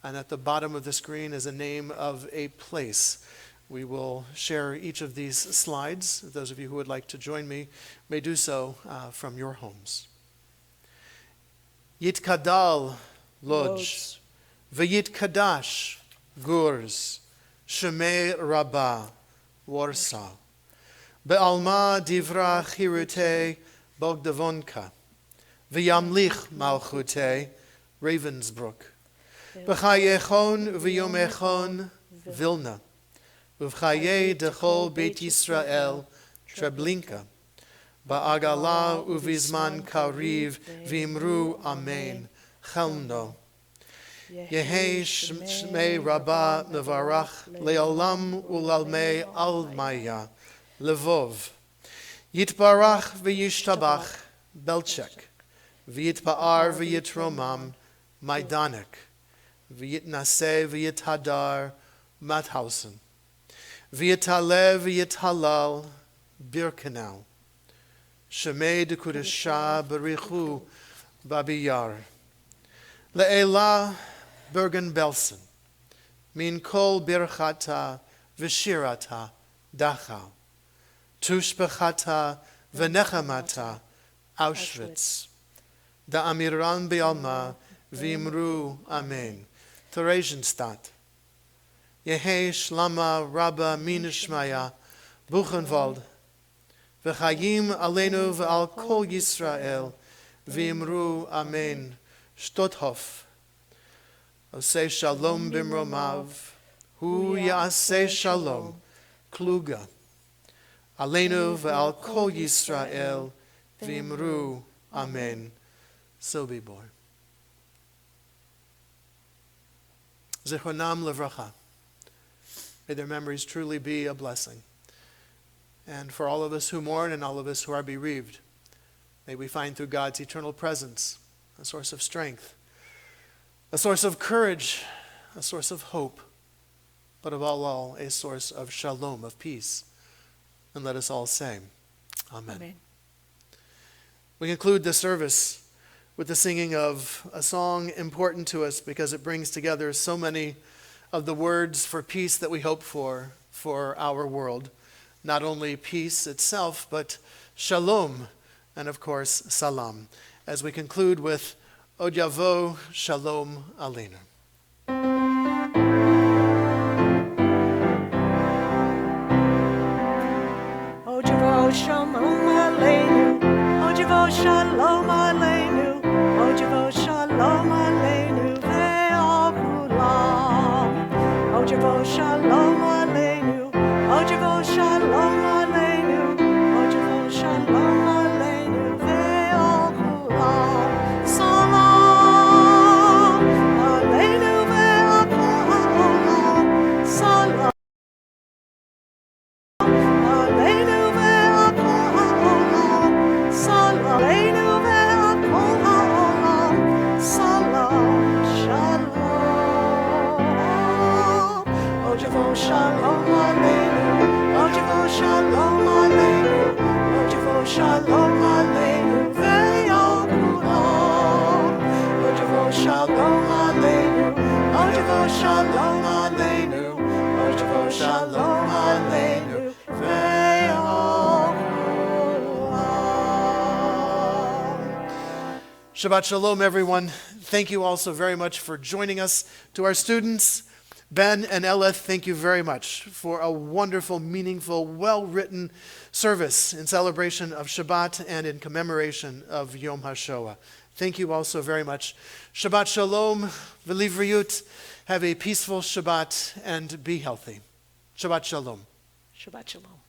and at the bottom of the screen is a name of a place. We will share each of these slides. Those of you who would like to join me may do so from your homes. Yitkadal Lodz, V'yitkadash Gurs, Shemei Rabbah Warsaw, Be'alma Divra Chirute Bogdavonka, V'yamlich Malchute Ravensbrück, B'chayechon V'yomechon Vilna, Uvchaye dechol Beit Yisrael Treblinka, Ba'agala uvizman kariv v'imru amen, Chelmno. Yehe shmei rabba mevarach le'olam ulalmei almaya, Levov. Yitbarach v'yishtabach Belchek, v'yitba'ar v'yitromam Maidanek, v'yitnaseh v'yithadar Mathausen. V'yitale v'yithalal Birkenau, Shemei dekudesha berichu babiyar, Le'ela Bergen-Belsen, Min kol birchata v'shirata dachau, Tushbechata v'nechamata Auschwitz, Da'amiran bi'alma v'imru amen, Theresienstadt, Yehe Shlama Rabba Minishmaya Buchenwald, V'chayim Aleinu V'al Kol Yisrael V'imru Amen, Stotthof, Oseh Shalom Bimromav, Hu Ya'aseh Shalom, Kluga, Aleinu V'al Kol Yisrael V'imru Amen, Sobibor. Zichronam Livracha. May their memories truly be a blessing. And for all of us who mourn and all of us who are bereaved, may we find through God's eternal presence a source of strength, a source of courage, a source of hope, but above all, a source of shalom, of peace. And let us all say, Amen. Amen. We conclude the service with the singing of a song important to us because it brings together so many of the words for peace that we hope for our world. Not only peace itself, but shalom, and of course, salam, as we conclude with Od Yavo Shalom Aleinu. Od Yavo Shalom Aleinu, Od Yavo Shalom Aleinu, Od Yavo Shalom Aleinu ve'al kulam. Od Yavo Shalom Aleinu, Od Yavo Shalom Aleinu, Od Yavo Shalom Aleinu ve'al kulam. Salam Aleinu ve'al kol ha'olam. Salam Aleinu ve'al kol ha'olam. Salam Aleinu ve'al kol ha'olam. Salam Shalom. Od Yavo Shalom Aleinu, Od Yavo Shalom Aleinu, Od Yavo Shalom Aleinu ve'al kulam. Od Yavo Shalom Aleinu, Od Yavo Shalom Aleinu, Od Yavo Shalom Aleinu ve'al kulam. Shabbat Shalom, everyone. Thank you all so very much for joining us. To our students, Ben and Eleth, thank you very much for a wonderful, meaningful, well-written service in celebration of Shabbat and in commemoration of Yom HaShoah. Thank you all so very much. Shabbat Shalom, v'livriyut. Have a peaceful Shabbat and be healthy. Shabbat Shalom. Shabbat Shalom.